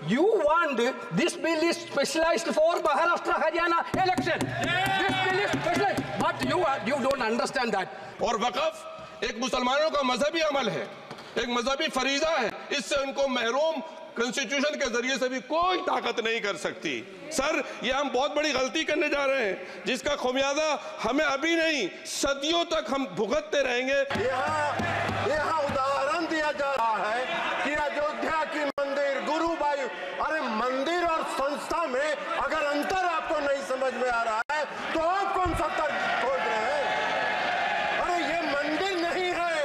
You want this bill is specialized for Maharashtra Haryana election. This bill is specialized, but you don't understand that. और वक़फ़ एक मुसलमानों का मजहबी अमल है, एक मजहबी फरीजा है, इससे उनको महरूम कॉन्स्टिट्यूशन के जरिए से भी कोई ताकत नहीं कर सकती। सर, ये हम बहुत बड़ी गलती करने जा रहे हैं, जिसका खुमियाजा हमें अभी नहीं सदियों तक हम भुगतते रहेंगे। यहाँ उदाहरण दिया जा रहा है कि अयोध्या की मंदिर गुरुबाई, अरे मंदिर और संस्था में अगर अंतर आपको नहीं समझ में आ रहा है तो आप कौन सा तर्क खोज रहे हैं? अरे ये मंदिर नहीं है,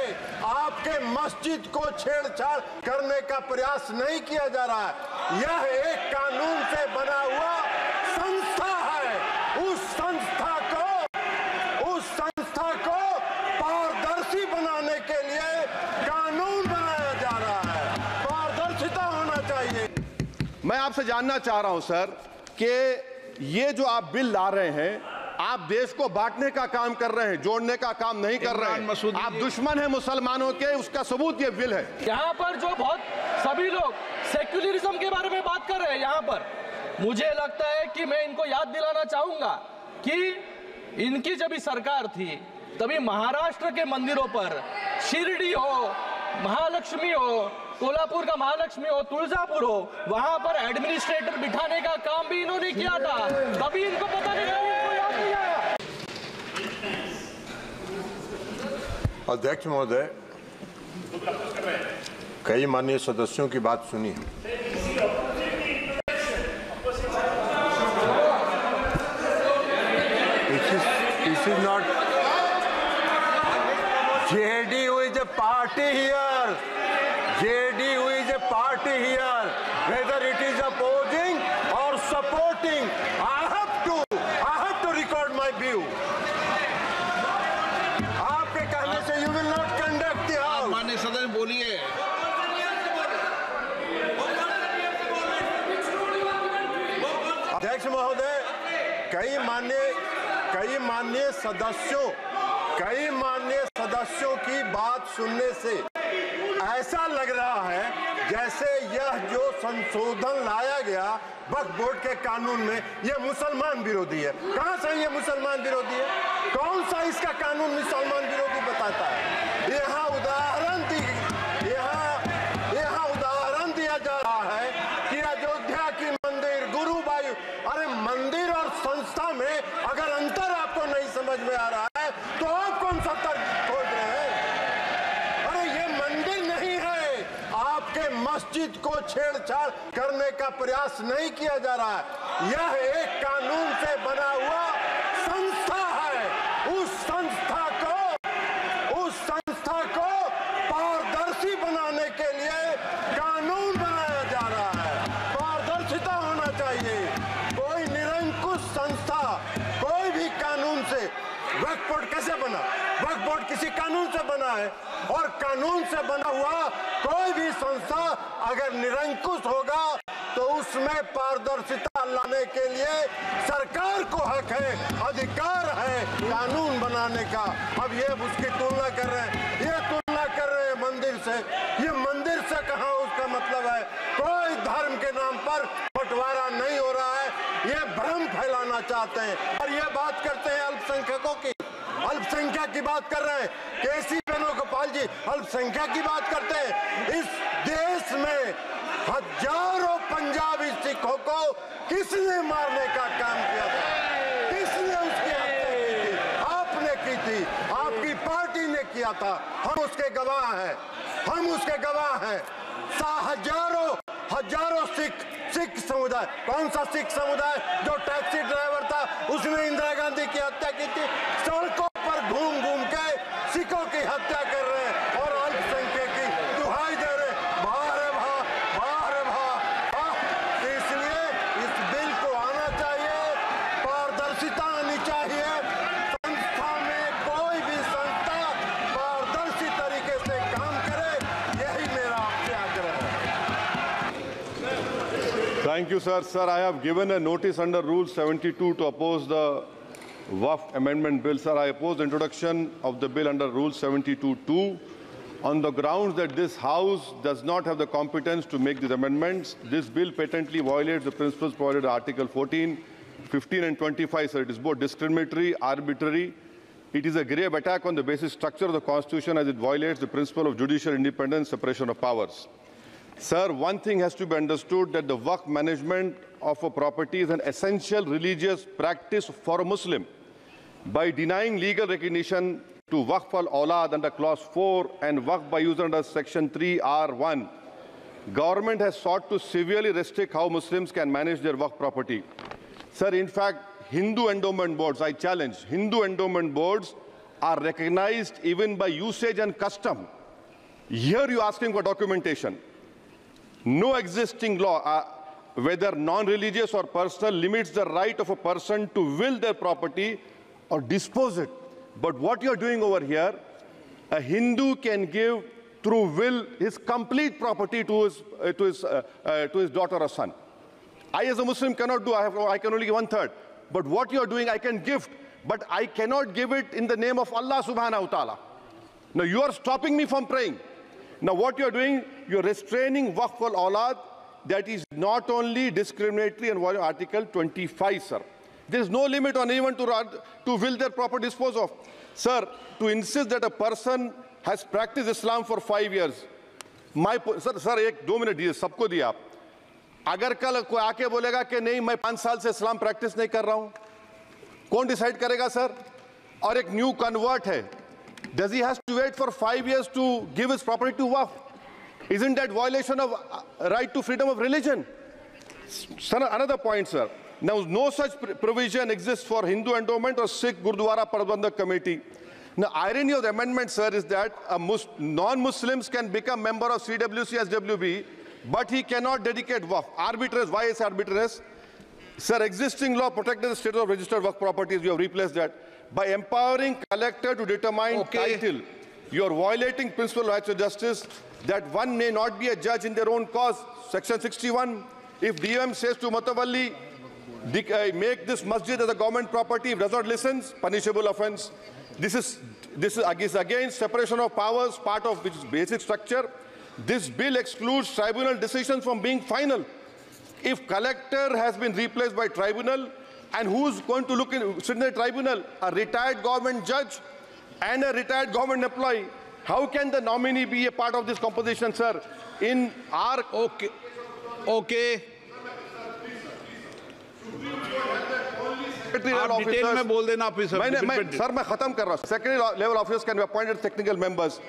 आपके मस्जिद को छेड़छाड़ करने का प्रयास नहीं किया जा रहा है। यह एक कानून से बना हुआ संस्था है। उस संस्था को पारदर्शी बनाने के लिए कानून बनाया जा रहा है। पारदर्शिता होना चाहिए। मैं आपसे जानना चाह रहा हूं सर कि ये जो आप बिल ला रहे हैं, आप देश को बांटने का काम कर रहे हैं, जोड़ने का काम नहीं कर रहे हैं। आप दुश्मन हैं मुसलमानों के, उसका सबूत ये बिल है। यहाँ पर जो बहुत सभी लोग सेक्युलरिज्म के बारे में बात कर रहे हैं, यहाँ पर मुझे लगता है कि मैं इनको याद दिलाना चाहूंगा कि इनकी जब सरकार थी तभी महाराष्ट्र के मंदिरों पर शिरडी हो, महालक्ष्मी हो, कोल्हापुर का महालक्ष्मी हो, तुळजापुर हो, वहां पर एडमिनिस्ट्रेटर बिठाने का काम भी इन्होंने किया था। तभी इनको पता नहीं, इनको याद नहीं आया। अध्यक्ष महोदय, कई माननीय सदस्यों की बात सुनी है। This is not JDU is a party here. JDU is a party here. Whether it is opposing or supporting, I have to record my view. आपके कहने से you will not conduct the house. माननीय सदन बोलिए। अध्यक्ष महोदय, कई माननीय सदस्यों की बात सुनने से ऐसा लग रहा है जैसे यह जो संशोधन लाया गया वक्फ बोर्ड के कानून में, यह मुसलमान विरोधी है। कहां से ये मुसलमान विरोधी है? कौन सा इसका कानून मुसलमान विरोधी बताता है? यहाँ उदाहरण दिया जा रहा है कि अयोध्या की मंदिर गुरुबाई, अरे मंदिर और संस्था में अगर अंतर आपको नहीं समझ में आ रहा है तो आप कौन सा तर्क खोज रहे हैं? अरे ये मंदिर नहीं है, आपके मस्जिद को छेड़छाड़ करने का प्रयास नहीं किया जा रहा है। यह एक कानून से बना हुआ संस्था है। उस संस्था को पारदर्शी बनाने के लिए कानून बनाया जा रहा है। पारदर्शिता होना चाहिए। कोई निरंकुश संस्था कोई भी कानून से, वक्फ बोर्ड कैसे बना? वक्फ बोर्ड किसी कानून से बना है, और कानून से बना हुआ कोई भी संस्था अगर निरंकुश होगा तो उसमें पारदर्शिता लाने के लिए सरकार को हक है, अधिकार है कानून बनाने का। अब ये उसकी तुलना कर रहे हैं, मंदिर से। ये मंदिर से कहाँ उसका मतलब है? कोई धर्म के नाम पर बंटवारा नहीं हो रहा है, ये भ्रम फैलाना चाहते हैं। और ये बात करते हैं अल्पसंख्यकों की, अल्पसंख्यक की बात कर रहे हैं। केसी वेणुगोपाल जी अल्पसंख्यक की बात करते हैं। इस देश में हजारों पंजाबी सिखों को किसने मारने का काम किया था? किसने उसकी हत्या की थी? आपने की थी, आपकी पार्टी ने किया था। हम उसके गवाह हैं। हजारों सिख समुदाय, कौन सा सिख समुदाय जो टैक्सी ड्राइवर था उसने इंदिरा गांधी की हत्या की थी? सड़कों पर घूम के सिखों की हत्या कर रहे हैं और अल्पसंख्यक की दुहाई दे रहे। इसलिए इस बिल को आना चाहिए, पारदर्शिता आनी चाहिए। संस्था में कोई भी संस्था पारदर्शी तरीके से काम करे, यही मेरा आपसे आग्रह है। Thank you, sir. Sir, I have given a notice under Rule 72 to oppose the Waqf Amendment Bill. Sir, I oppose the introduction of the bill under Rule 72(2). on the grounds that this House does not have the competence to make these amendments. This bill patently violates the principles provided in Article 14, 15 and 25, sir. It is both discriminatory, arbitrary. It is a grave attack on the basic structure of the Constitution as it violates the principle of judicial independence, separation of powers. Sir, one thing has to be understood, that the Waqf management of a property is an essential religious practice for a Muslim. By denying legal recognition to Waqf al-Awlad under Clause 4 and Waqf by user under Section 3R1, government has sought to severely restrict how Muslims can manage their Waqf property. Sir, in fact, Hindu endowment boards, I challenge, Hindu endowment boards are recognized even by usage and custom. Here you're asking for documentation. No existing law, whether non-religious or personal, limits the right of a person to will their property or dispose it. But what you're doing over here, a Hindu can give through will his complete property to his daughter or son. I as a Muslim cannot do, I can only give 1/3. But what you're doing, I can gift, but I cannot give it in the name of Allah subhanahu wa ta'ala. Now you are stopping me from praying. Now what you're doing, you're restraining Waqf al-Awlad. That is not only discriminatory and violating Article 25, sir. There is no limit on anyone to will their property dispose of. Sir, to insist that a person has practiced Islam for 5 years, sir, एक 2 minute दिए, सबको दिया आप. अगर कल कोई आके बोलेगा कि नहीं मैं 5 साल से इस्लाम प्रैक्टिस नहीं कर रहा हूं, कौन डिसाइड करेगा सर? और एक न्यू कन्वर्ट है, does he has to wait for 5 years to give his property to Waqf? Isn't that violation of right to freedom of religion? Sir, another point, sir. Now, no such provision exists for Hindu endowment or Sikh Gurdwara Prabandhak Committee. Now, irony of the amendment, sir, is that non-Muslims can become member of CWC, SWB, but he cannot dedicate Waqf. Arbitrary. Why is arbitrary? Sir, existing law protected the status of registered Waqf properties. You have replaced that. By empowering collector to determine title, you are violating principle of rights of justice, that one may not be a judge in their own cause. Section 61. If DOM says to Mutawalli, make this masjid as a government property, if does not listen, punishable offense. This is against separation of powers, part of which is basic structure. This bill excludes tribunal decisions from being final. If collector has been replaced by tribunal, and who's going to sit in the tribunal? A retired government judge and a retired government employee. How can the nominee be a part of this composition, sir? In our... Okay. आप detail में बोल देना officer. Sir मैं खत्म कर रहा हूं. Secretary level officers can be appointed technical members.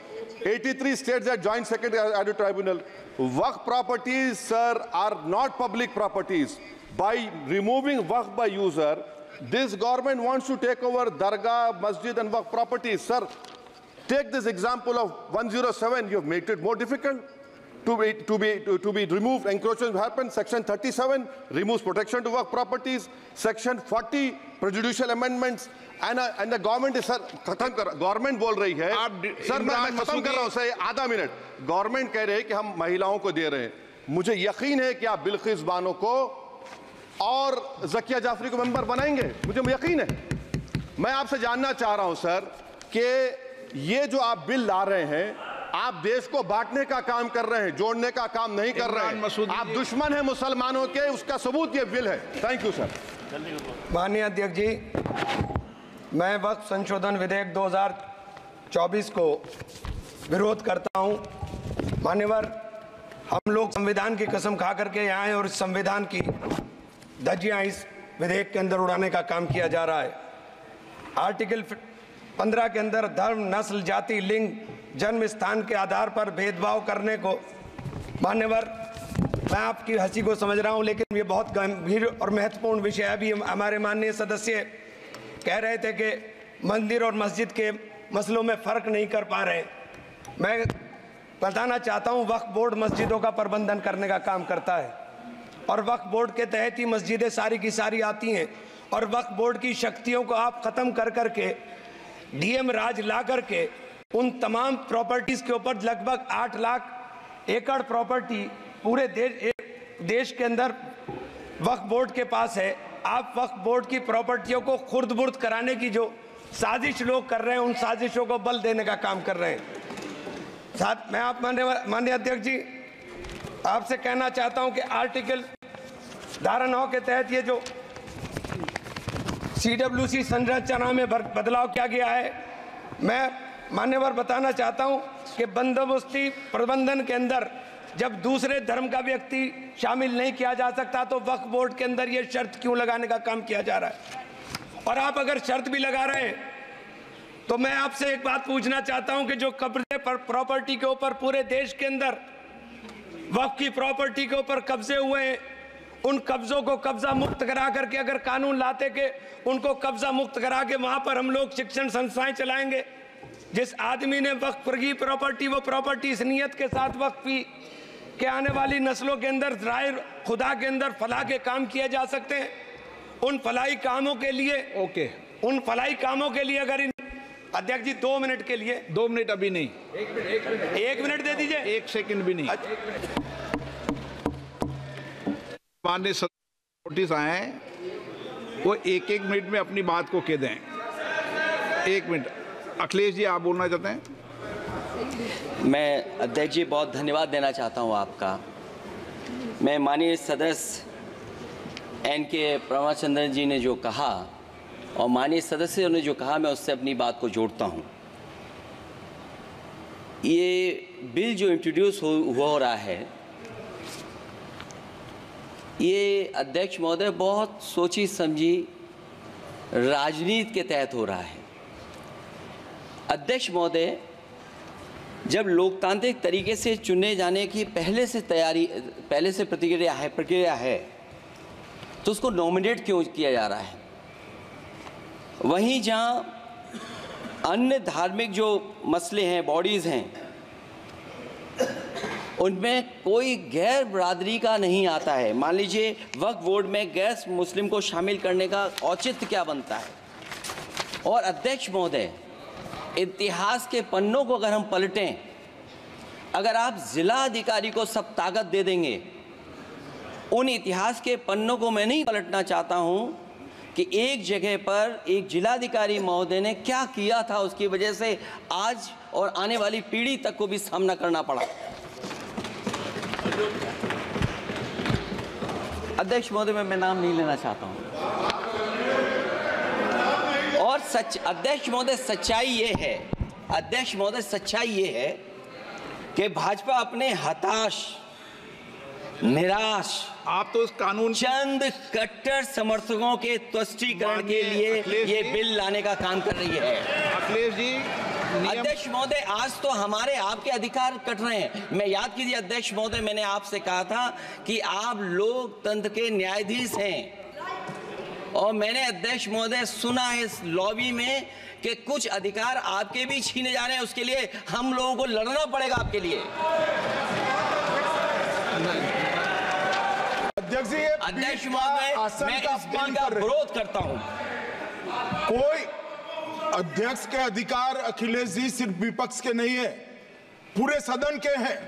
83 states that joint secretary at the tribunal. Waqf properties, sir, are not public properties. By removing Waqf by user, this government wants to take over Dargah, Masjid and Waqf properties. Sir, take this example of 107. You have made it more difficult to be removed. Encroachment happen. Section 37 removes protection to Waqf properties. Section 40 prejudicial amendments. And the government is, sir, government बोल रही है. Sir मैं खत्म कर रहा हूं sir, आधा minute. Government कह रहे हैं कि हम महिलाओं को दे रहे हैं. मुझे यकीन है कि आप बिल्किस बानो को और ज़किया जाफरी को मेंबर बनाएंगे. मुझे यकीन है. मैं आपसे जानना चाह रहा हूं सर कि ये जो आप बिल ला रहे हैं, आप देश को बांटने का काम कर रहे हैं, जोड़ने का काम नहीं कर रहे हैं. आप दुश्मन हैं मुसलमानों के, उसका सबूत ये बिल है. Thank you sir. माननीय अध्यक्ष जी, मैं वक्फ संशोधन विधेयक 2024 को विरोध करता हूं. मान्यवर, हम लोग संविधान की कसम खा करके यहाँ आए और इस संविधान की धज्जियां इस विधेयक के अंदर उड़ाने का काम किया जा रहा है. आर्टिकल 15 के अंदर धर्म, नस्ल, जाति, लिंग, जन्म स्थान के आधार पर भेदभाव करने को, मान्यवर मैं आपकी हंसी को समझ रहा हूं, लेकिन ये बहुत गंभीर और महत्वपूर्ण विषय है. अभी हमारे माननीय सदस्य कह रहे थे कि मंदिर और मस्जिद के मसलों में फ़र्क नहीं कर पा रहे. मैं बताना चाहता हूं, वक्फ बोर्ड मस्जिदों का प्रबंधन करने का काम करता है और वक्फ बोर्ड के तहत ही मस्जिदें सारी की सारी आती हैं. और वक्फ बोर्ड की शक्तियों को आप ख़त्म कर करके डीएम राज ला करके उन तमाम प्रॉपर्टीज़ के ऊपर लगभग 8 लाख एकड़ प्रॉपर्टी पूरे देश के अंदर वक्फ बोर्ड के पास है. आप वक्फ बोर्ड की प्रॉपर्टियों को खुर्द-बुर्द कराने की जो साजिश लोग कर रहे हैं, उन साजिशों को बल देने का काम कर रहे हैं. साथ मैं आप माननीय अध्यक्ष जी आपसे कहना चाहता हूं कि आर्टिकल धारा 9 के तहत ये जो CWC संरचना में बदलाव किया गया है, मैं मान्यवर बताना चाहता हूं कि बंदोबस्ती प्रबंधन के अंदर जब दूसरे धर्म का व्यक्ति शामिल नहीं किया जा सकता तो वक्फ बोर्ड के अंदर ये शर्त क्यों लगाने का काम किया जा रहा है? और आप अगर शर्त भी लगा रहे हैं तो मैं आपसे एक बात पूछना चाहता हूं कि जो कब्जे पर प्रॉपर्टी के ऊपर पूरे देश के अंदर वक्फ की प्रॉपर्टी के ऊपर कब्जे हुए हैं, उन कब्जों को कब्जा मुक्त करा करके अगर कानून लाते कि उनको कब्जा मुक्त करा के वहां पर हम लोग शिक्षण संस्थाएं चलाएंगे, जिस आदमी ने वक्फ की प्रॉपर्टी वो प्रॉपर्टी इस नियत के साथ वक्फ की कि आने वाली नस्लों के अंदर राय खुदा के अंदर फलाह के काम किए जा सकते हैं, उन फलाही कामों के लिए उन फलाही कामों के लिए अगर अध्यक्ष जी 2 मिनट के लिए 2 मिनट अभी नहीं, 1 मिनट दे दीजिए, 1 सेकंड भी नहीं। माननीय नोटिस आए वो 1-1 मिनट में अपनी बात को कह दें। 1 मिनट। अखिलेश जी आप बोलना चाहते हैं? मैं अध्यक्ष जी बहुत धन्यवाद देना चाहता हूं आपका। मैं माननीय सदस्य NK प्रमाचंद्रन जी ने जो कहा और माननीय सदस्यों ने जो कहा, मैं उससे अपनी बात को जोड़ता हूं। ये बिल जो इंट्रोड्यूस हो रहा है, ये अध्यक्ष महोदय बहुत सोची समझी राजनीति के तहत हो रहा है। अध्यक्ष महोदय, जब लोकतांत्रिक तरीके से चुने जाने की पहले से प्रक्रिया है तो उसको नॉमिनेट क्यों किया जा रहा है? वहीं जहां अन्य धार्मिक जो मसले हैं, बॉडीज़ हैं, उनमें कोई गैर बरादरी का नहीं आता है। मान लीजिए वक्फ बोर्ड में गैर मुस्लिम को शामिल करने का औचित्य क्या बनता है? और अध्यक्ष महोदय, इतिहास के पन्नों को अगर हम पलटें, अगर आप जिला अधिकारी को सब ताकत दे देंगे, उन इतिहास के पन्नों को मैं नहीं पलटना चाहता हूं कि एक जगह पर एक जिलाधिकारी महोदय ने क्या किया था, उसकी वजह से आज और आने वाली पीढ़ी तक को भी सामना करना पड़ा। अध्यक्ष महोदय, मैं नाम नहीं लेना चाहता हूं। और अध्यक्ष महोदय, सच्चाई ये है कि भाजपा अपने हताश, निराश, आप तो इस कानून चंद कट्टर समर्थकों के तुष्टीकरण के लिए ये बिल लाने का काम कर रही है। अखिलेश जी, अध्यक्ष महोदय, आज तो हमारे आपके अधिकार कट रहे हैं। मैं याद कीजिए अध्यक्ष महोदय, मैंने आपसे कहा था कि आप लोकतंत्र के न्यायाधीश हैं, और मैंने अध्यक्ष महोदय सुना है इस लॉबी में कि कुछ अधिकार आपके भी छीने जा रहे हैं। उसके लिए हम लोगों को लड़ना पड़ेगा आपके लिए। अध्यक्ष महोदय, मैं इस बिल का विरोध करता हूं। कोई अध्यक्ष के अधिकार अखिलेश जी सिर्फ विपक्ष के नहीं है, पूरे सदन के हैं।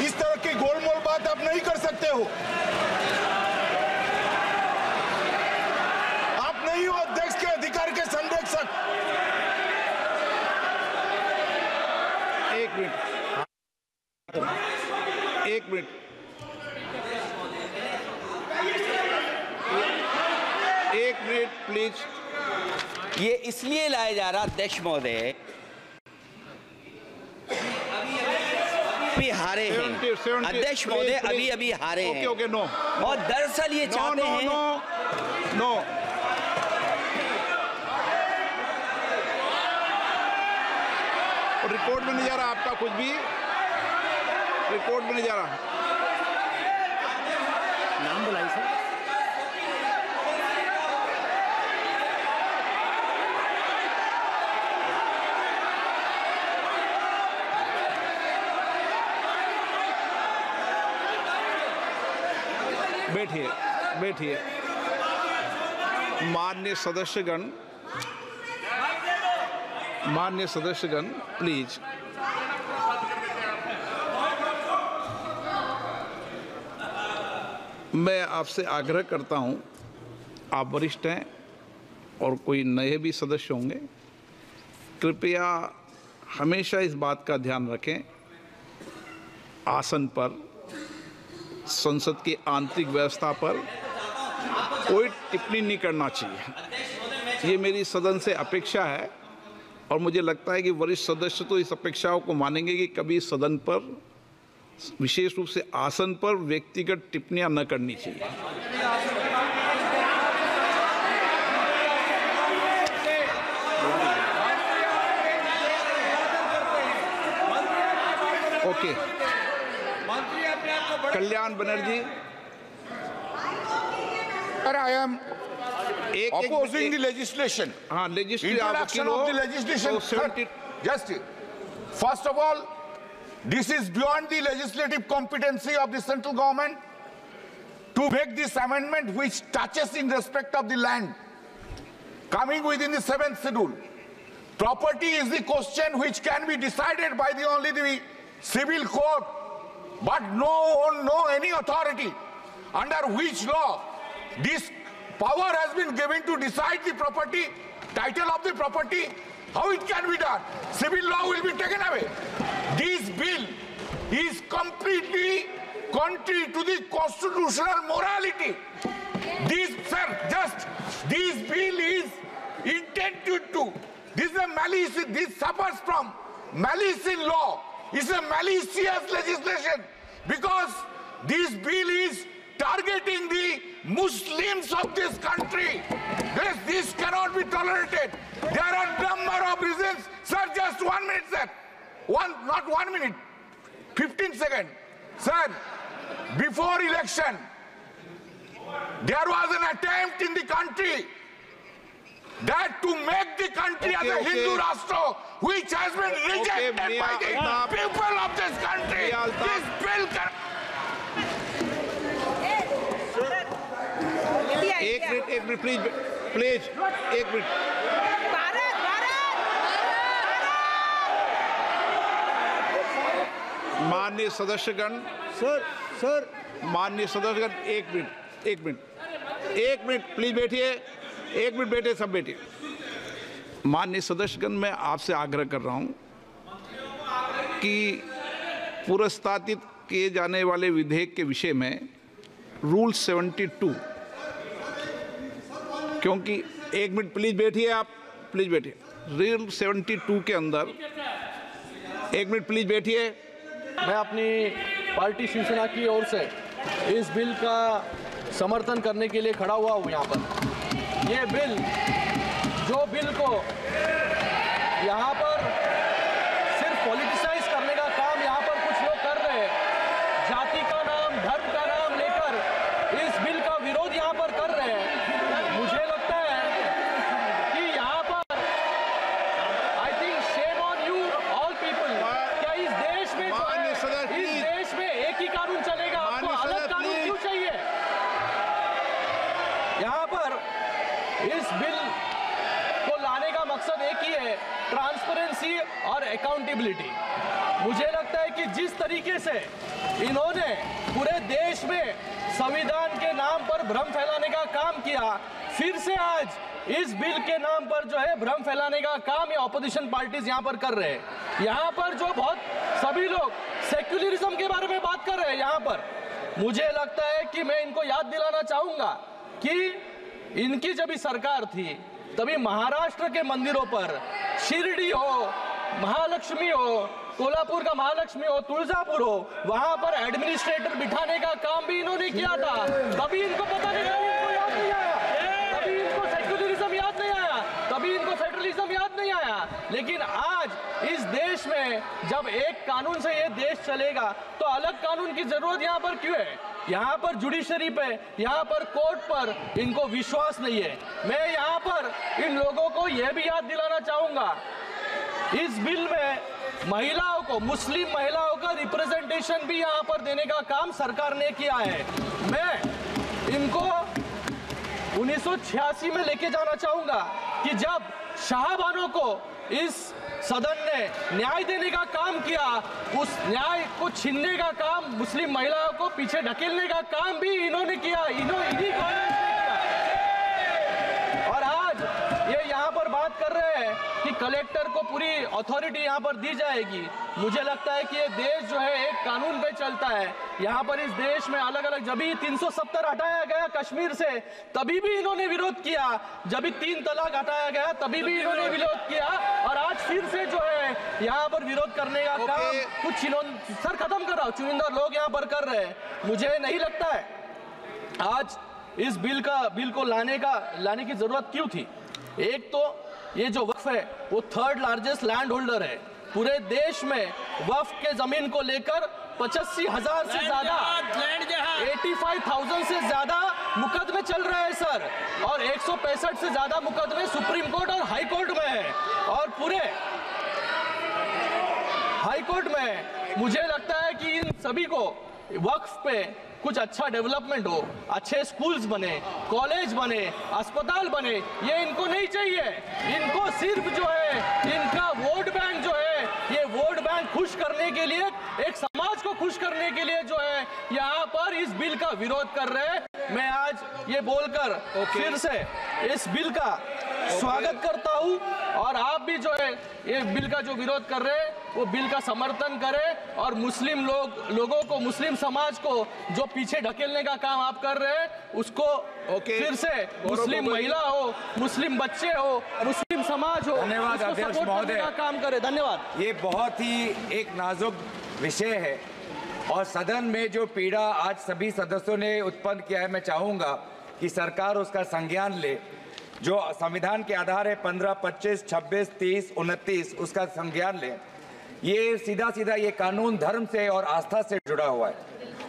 इस तरह की गोलमोल बात आप नहीं कर सकते हो। आप नहीं हो अध्यक्ष के अधिकार के संरक्षक। 1 मिनट। एक मिनट प्लीज। ये इसलिए लाया जा रहा अध्यक्ष महोदय, अभी हारे हैं अध्यक्ष महोदय, अभी हारे हैं। नो। और दरअसल ये चाहते हैं नो। रिकॉर्ड में नहीं जा रहा आपका कुछ भी, रिकॉर्ड में नहीं जा रहा। नाम बुलाई सर। बैठिए। माननीय सदस्यगण प्लीज। मैं आपसे आग्रह करता हूं, आप वरिष्ठ हैं और कोई नए भी सदस्य होंगे, कृपया हमेशा इस बात का ध्यान रखें, आसन पर, संसद की आंतरिक व्यवस्था पर कोई टिप्पणी नहीं करना चाहिए। ये मेरी सदन से अपेक्षा है और मुझे लगता है कि वरिष्ठ सदस्य तो इस अपेक्षाओं को मानेंगे कि कभी सदन पर, विशेष रूप से आसन पर, व्यक्तिगत टिप्पणियां न करनी चाहिए। Okay, Kalyan Banerjee. Sir, I am opposing the legislation. हाँ, Introduction of the legislation. Sir, just first of all, this is beyond the legislative competency of the central government to make this amendment which touches in respect of the land coming within the 7th schedule. Property is the question which can be decided by only the civil court, but no any authority under which law this power has been given to decide the property, title of the property, how it can be done. Civil law will be taken away. This bill is completely contrary to the constitutional morality. This bill is intended to, this is a malice, this suffers from malice in law. It's a malicious legislation because this bill is targeting the Muslims of this country. This cannot be tolerated. There are a number of reasons. Sir, just 1 minute, sir. Not 1 minute, 15 seconds. Sir, before election, there was an attempt in the country that to make the country as a Hindu Rashtra, which has been rejected by the people of this country. This bill can... एक minute please, एक minute. माननीय सदस्यगण, sir माननीय सदस्यगण, एक minute please बैठिए, 1 minute बैठे, सब बैठिए। माननीय सदस्यगण, मैं आपसे आग्रह कर रहा हूं कि पुरस्तावित किए जाने वाले विधेयक के विषय में रूल 72, क्योंकि 1 मिनट प्लीज बैठिए, आप प्लीज बैठिए। रूल 72 के अंदर, 1 मिनट प्लीज बैठिए। मैं अपनी पार्टी शिवसेना की ओर से इस बिल का समर्थन करने के लिए खड़ा हुआ हूँ यहाँ पर। ये बिल, जो बिल को यहाँ पर सिर्फ पॉलिटिसाइज करने का काम यहाँ पर कुछ लोग कर रहे हैं, जाति का नाम, धर्म का नाम लेकर इस बिल का विरोध यहाँ पर कर रहे हैं। मुझे लगता है कि यहाँ पर I think shame on you all people. क्या इस देश में एक ही कानून चलेगा? आपको अलग कानून क्यों चाहिए? यहाँ पर इस बिल को लाने का मकसद एक ही है, ट्रांसपेरेंसी और अकाउंटेबिलिटी। मुझे लगता है कि जिस तरीके से इन्होंने पूरे देश में संविधान के नाम पर भ्रम फैलाने का काम किया, फिर से आज इस बिल के नाम पर जो है भ्रम फैलाने का काम ये ऑपोजिशन पार्टीज यहाँ पर कर रहे हैं। यहाँ पर जो बहुत सभी लोग सेक्युलरिज्म के बारे में बात कर रहे हैं यहाँ पर, मुझे लगता है कि मैं इनको याद दिलाना चाहूंगा कि इनकी जब भी सरकार थी तभी महाराष्ट्र के मंदिरों पर, शिरडी हो, महालक्ष्मी हो, कोल्हापुर का महालक्ष्मी हो, तुळजापुर हो, वहां पर एडमिनिस्ट्रेटर बिठाने का काम भी इन्होंने किया था। कभी इनको पता नहीं, इनको याद नहीं आया, कभी इनको सेक्युलरिज्म याद नहीं आया, कभी इनको फेडरलिज्म याद नहीं आया। लेकिन आज इस देश में जब एक कानून से ये देश चलेगा तो अलग कानून की जरूरत यहाँ पर क्यों है? यहाँ पर जुडिशरी पे, यहाँ पर कोर्ट पर इनको विश्वास नहीं है। मैं यहाँ पर इन लोगों को यह भी याद दिलाना चाहूंगा, इस बिल में महिलाओं को, मुस्लिम महिलाओं का रिप्रेजेंटेशन भी यहाँ पर देने का काम सरकार ने किया है। मैं इनको 1986 में लेके जाना चाहूंगा कि जब शाहबानों को इस सदन ने न्याय देने का काम किया, उस न्याय को छीनने का काम, मुस्लिम महिलाओं को पीछे ढकेलने का काम भी इन्होंने किया, इन्हीं कांग्रेस ने किया। और आज ये यहाँ पर बात कर रहे हैं कि कलेक्टर को पूरी अथॉरिटी यहाँ पर दी जाएगी। मुझे लगता है कि ये देश जो है एक कानून पे चलता है। यहाँ पर इस देश में अलग अलग, जब भी 370 हटाया गया कश्मीर से तभी भी इन्होंने विरोध किया, जब भी 3 तलाक हटाया गया तभी भी इन्होंने विरोध किया, और आज फिर से जो है यहाँ पर विरोध करने का काम कुछ इन्होंने, सर खत्म कर रहा हूँ, चुनिंदा लोग यहाँ पर कर रहे हैं। मुझे नहीं लगता है आज इस बिल को लाने की जरूरत क्यों थी। एक तो ये जो वक्फ है वो 3rd लार्जेस्ट लैंड होल्डर है पूरे देश में। वक्फ के जमीन को लेकर 85,000 से ज्यादा 85,000 से ज्यादा मुकदमे चल रहे हैं सर, और 165 से ज्यादा मुकदमे सुप्रीम कोर्ट और हाई कोर्ट में है, और पूरे हाई कोर्ट में। मुझे लगता है कि इन सभी को वक्फ पे कुछ अच्छा डेवलपमेंट हो, अच्छे स्कूल्स बने, कॉलेज बने, अस्पताल बने, ये इनको नहीं चाहिए। इनको सिर्फ जो है इनका वोट बैंक जो है, ये वोट बैंक खुश करने के लिए, एक समाज को खुश करने के लिए जो है यहाँ पर इस बिल का विरोध कर रहे हैं। मैं आज ये बोलकर फिर से इस बिल का स्वागत करता हूँ, और आप भी जो है ये बिल का जो विरोध कर रहे हैं वो बिल का समर्थन करें, और मुस्लिम लोगों को, मुस्लिम समाज को जो पीछे ढकेलने का काम आप कर रहे हैं उसको फिर से, मुस्लिम महिला हो, मुस्लिम बच्चे हो, मुस्लिम समाज हो, धन्यवाद अध्यक्ष महोदय का काम करें। धन्यवाद। ये बहुत ही एक नाजुक विषय है, और सदन में जो पीड़ा आज सभी सदस्यों ने उत्पन्न किया है, मैं चाहूंगा कि सरकार उसका संज्ञान ले। जो संविधान के आधार है 15, 25, 26, 30, 29, उसका संज्ञान ले। ये सीधा सीधा ये कानून धर्म से और आस्था से जुड़ा हुआ है,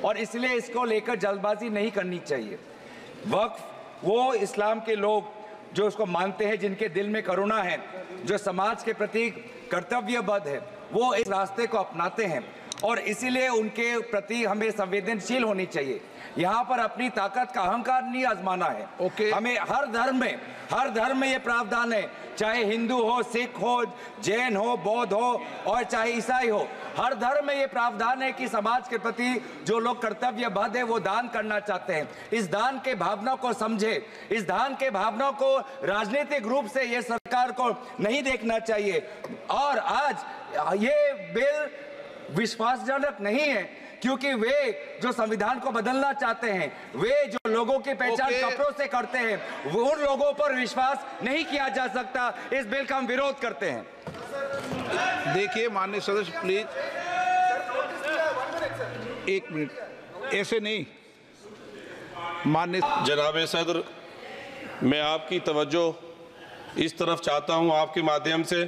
और इसलिए इसको लेकर जल्दबाजी नहीं करनी चाहिए। वक्फ वो इस्लाम के लोग जो उसको मानते हैं, जिनके दिल में करुणा है, जो समाज के प्रति कर्तव्यबद्ध है, वो इस रास्ते को अपनाते हैं, और इसीलिए उनके प्रति हमें संवेदनशील होनी चाहिए। यहाँ पर अपनी ताकत का अहंकार नहीं आजमाना है। हमें हर धर्म में ये प्रावधान है, चाहे हिंदू हो, सिख हो, जैन हो, बौद्ध हो, और चाहे ईसाई हो, हर धर्म में ये प्रावधान है कि समाज के प्रति जो लोग कर्तव्यबद्ध है वो दान करना चाहते हैं। इस दान के भावना को समझे, इस दान के भावना को राजनीतिक रूप से ये सरकार को नहीं देखना चाहिए। और आज ये बिल विश्वासजनक नहीं है, क्योंकि वे जो संविधान को बदलना चाहते हैं, वे जो लोगों की पहचान कपड़ों से करते हैं, वो उन लोगों पर विश्वास नहीं किया जा सकता। इस बिल का हम विरोध करते हैं। देखिए माननीय सदस्य, प्लीज 1 मिनट, ऐसे नहीं। माननीय जनाब सदर, मैं आपकी तवज्जो इस तरफ चाहता हूं आपके माध्यम से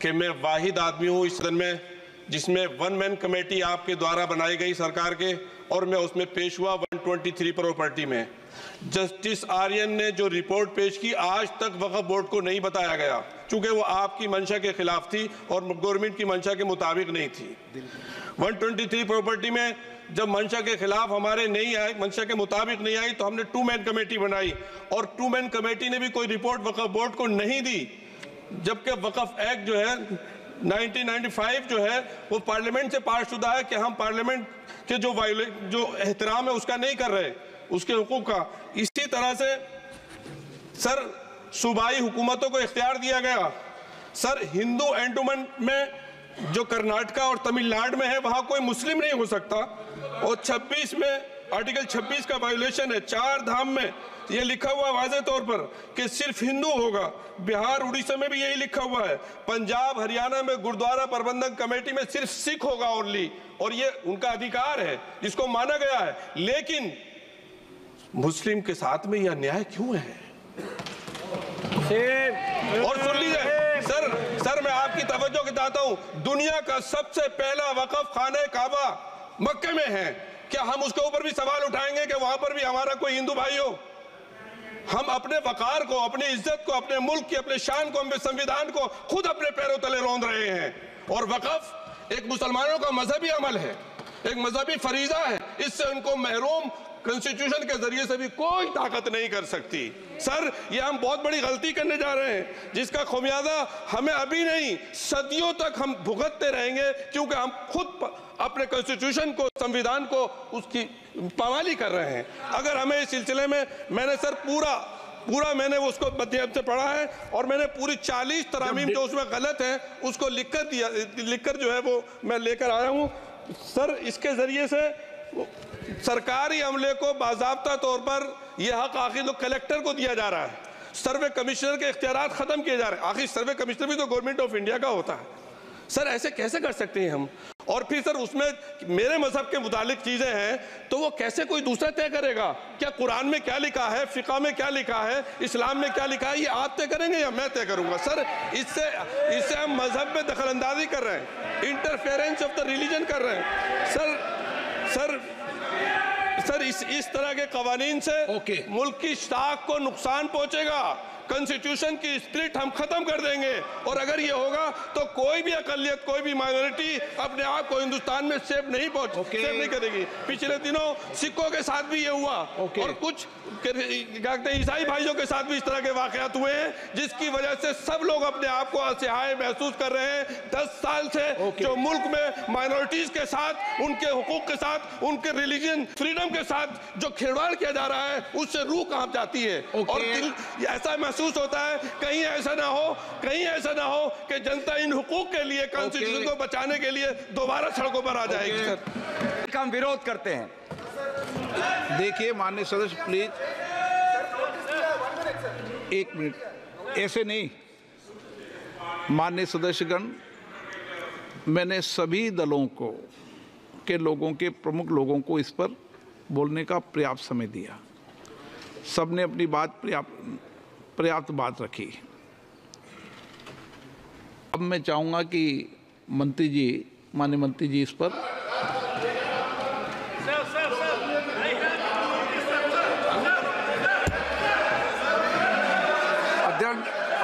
कि मैं वाहिद आदमी हूं इस सदन में जिसमें 1 मैन कमेटी आपके द्वारा बनाई गई सरकार के, और मैं उसमें पेश हुआ 123 प्रॉपर्टी में। जस्टिस आर्यन ने जो रिपोर्ट पेश की, आज तक वक्फ बोर्ड को नहीं बताया गया, चूंकि वो आपकी मंशा के खिलाफ थी और गवर्नमेंट की मंशा के मुताबिक नहीं थी। 123 प्रॉपर्टी में जब मंशा के खिलाफ हमारे नहीं आई, मंशा के मुताबिक नहीं आई, तो हमने 2 मैन कमेटी बनाई, और 2 मैन कमेटी ने भी कोई रिपोर्ट वक्फ बोर्ड को नहीं दी, जबकि वक्फ एक्ट जो है 1995 जो है वो पार्लियामेंट से पास शुदा है कि हम पार्लियामेंट के जो एहतराम है उसका नहीं कर रहे, उसके हुकूक का। इसी तरह से सर सूबाई हुकूमतों को इख्तियार दिया गया। सर हिंदू एंडोमेंट में जो कर्नाटका और तमिलनाडु में है वहां कोई मुस्लिम नहीं हो सकता, और 26 में आर्टिकल 26 का वायोलेशन है। 4 धाम में ये लिखा हुआ वाज़े तौर पर कि सिर्फ हिंदू होगा। बिहार उड़ीसा में भी यही लिखा हुआ है। पंजाब हरियाणा में गुरुद्वारा प्रबंधक कमेटी में सिर्फ सिख होगा ओनली, और ये उनका अधिकार है जिसको माना गया है। लेकिन मुस्लिम के साथ में यह अन्याय क्यों है? और सुन लीजिए सर मैं आपकी तवज्जो के चाहता हूं, दुनिया का सबसे पहला वक्फ खाने काबा मक्के में है। क्या हम उसके ऊपर भी सवाल उठाएंगे कि वहां पर भी हमारा कोई हिंदू भाई हो? हम अपने वकार को, अपनी इज्जत को, अपने मुल्क की, अपने शान को, अपने संविधान को खुद अपने पैरों तले रौंद रहे हैं। और वक्फ एक मुसलमानों का मजहबी अमल है, एक मजहबी फरीजा है। इससे उनको महरूम कॉन्स्टिट्यूशन के जरिए से भी कोई ताकत नहीं कर सकती। सर ये हम बहुत बड़ी गलती करने जा रहे हैं, जिसका खुमियाजा हमें अभी नहीं सदियों तक हम भुगतते रहेंगे, क्योंकि हम खुद अपने कॉन्स्टिट्यूशन को, संविधान को, उसकी पामाली कर रहे हैं। अगर हमें इस सिलसिले में, मैंने सर पूरा पूरा मैंने उसको मध्यम से पढ़ा है और मैंने पूरी 40 तरामीम जो उसमें गलत है उसको लिखकर जो है वो मैं लेकर आया हूँ सर। इसके जरिए से सरकारी अमले को बाज़ाब्ता तौर पर यह हक आखिर कलेक्टर को दिया जा रहा है, सर्वे कमिश्नर के इख्तियारात खत्म किए जा रहे हैं। आखिर सर्वे कमिश्नर भी तो गवर्नमेंट ऑफ इंडिया का होता है सर, ऐसे कैसे कर सकते हैं हम? और फिर सर उसमें मेरे मजहब के मुतालिक चीजें हैं तो वो कैसे कोई दूसरा तय करेगा? क्या कुरान में क्या लिखा है, फिक़ा में क्या लिखा है, इस्लाम में क्या लिखा है, ये आप तय करेंगे या मैं तय करूंगा? सर इससे हम मजहब में दखल अंदाजी कर रहे हैं, इंटरफेरेंस ऑफ द रिलीजन कर रहे हैं सर इस तरह के कवानीन से मुल्क की शाख को नुकसान पहुंचेगा। कॉन्स्टिट्यूशन की स्पिरिट हम खत्म कर देंगे और अगर ये होगा तो कोई भी अकलियत, कोई भी माइनॉरिटी अपने आप को हिंदुस्तान में सेफ नहीं करेगी। पिछले दिनों सिखों के साथ भी ये हुआ और कुछ ईसाई भाइयों के साथ भी इस तरह के वाकयात हुए हैं जिसकी वजह से सब लोग अपने आप को असहाय महसूस कर रहे हैं। 10 साल से जो मुल्क में माइनॉरिटीज के साथ, उनके हुकूक के साथ, उनके रिलीजन फ्रीडम के साथ जो खिलवाड़ किया जा रहा है उससे रूह कांप जाती है और दिल ऐसा महसूस होता है कहीं ऐसा ना हो कि जनता इन हुकूक के लिए, कॉन्स्टिट्यूशन को बचाने के लिए दोबारा सड़कों पर आ जाएगी। सर हम विरोध करते हैं। देखिए माननीय सदस्य प्लीज, एक मिनट, ऐसे नहीं। माननीय सदस्यगण, मैंने सभी दलों को के लोगों के प्रमुख लोगों को इस पर बोलने का पर्याप्त समय दिया, सबने अपनी बात पर्याप्त बात रखी। अब मैं चाहूँगा कि मंत्री जी, माननीय मंत्री जी इस पर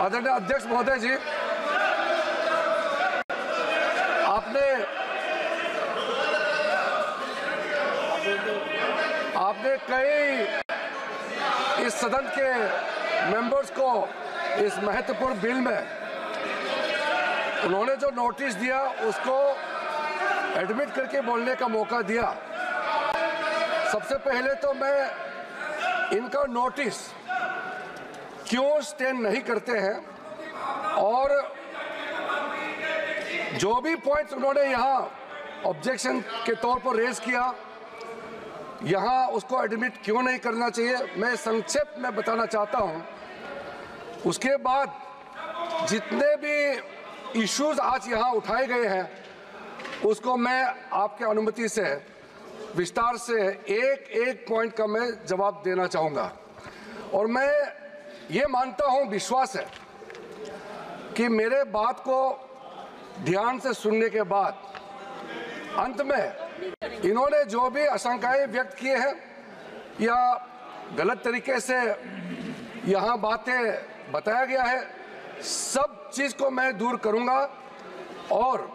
आदरणीय अध्यक्ष महोदय जी, आपने कई इस सदन के मेंबर्स को इस महत्वपूर्ण बिल में उन्होंने जो नोटिस दिया उसको एडमिट करके बोलने का मौका दिया। सबसे पहले तो मैं इनका नोटिस क्यों स्टैंड नहीं करते हैं और जो भी पॉइंट्स उन्होंने यहाँ ऑब्जेक्शन के तौर पर रेज किया, यहाँ उसको एडमिट क्यों नहीं करना चाहिए, मैं संक्षेप में बताना चाहता हूँ। उसके बाद जितने भी इश्यूज आज यहाँ उठाए गए हैं उसको मैं आपके अनुमति से विस्तार से एक पॉइंट का मैं जवाब देना चाहूँगा। और मैं ये मानता हूँ, विश्वास है कि मेरे बात को ध्यान से सुनने के बाद अंत में इन्होंने जो भी आशंकाएं व्यक्त किए हैं या गलत तरीके से यहाँ बातें बताया गया है, सब चीज़ को मैं दूर करूँगा। और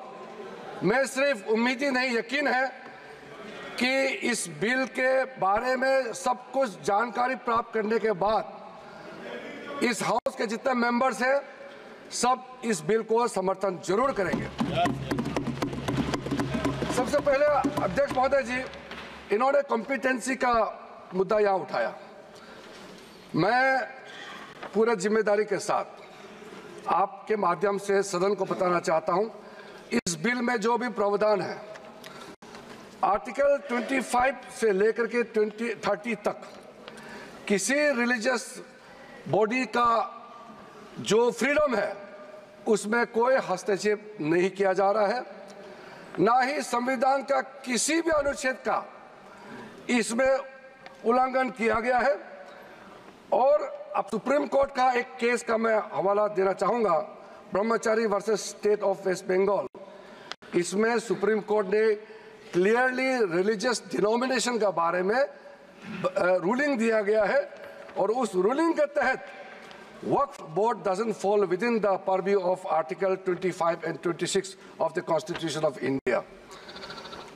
मैं सिर्फ उम्मीद ही नहीं, यकीन है कि इस बिल के बारे में सब कुछ जानकारी प्राप्त करने के बाद इस हाउस के जितने मेंबर्स हैं सब इस बिल को समर्थन जरूर करेंगे। सबसे पहले अध्यक्ष महोदय जी, इन्होंने कॉम्पिटेंसी का मुद्दा यहाँ उठाया। मैं पूरे जिम्मेदारी के साथ आपके माध्यम से सदन को बताना चाहता हूँ, इस बिल में जो भी प्रावधान है आर्टिकल 25 से लेकर के 30 तक किसी रिलीजियस बॉडी का जो फ्रीडम है उसमें कोई हस्तक्षेप नहीं किया जा रहा है, ना ही संविधान का किसी भी अनुच्छेद का इसमें उल्लंघन किया गया है। और अब सुप्रीम कोर्ट का एक केस का मैं हवाला देना चाहूँगा, Brahmachari versus state of West Bengal. इसमें सुप्रीम कोर्ट ने क्लियरली रिलीजियस डिनोमिनेशन के बारे में रूलिंग दिया गया है और उस रूलिंग के तहत Waqf board doesn't fall within the purview of article 25 and 26 of the constitution of India.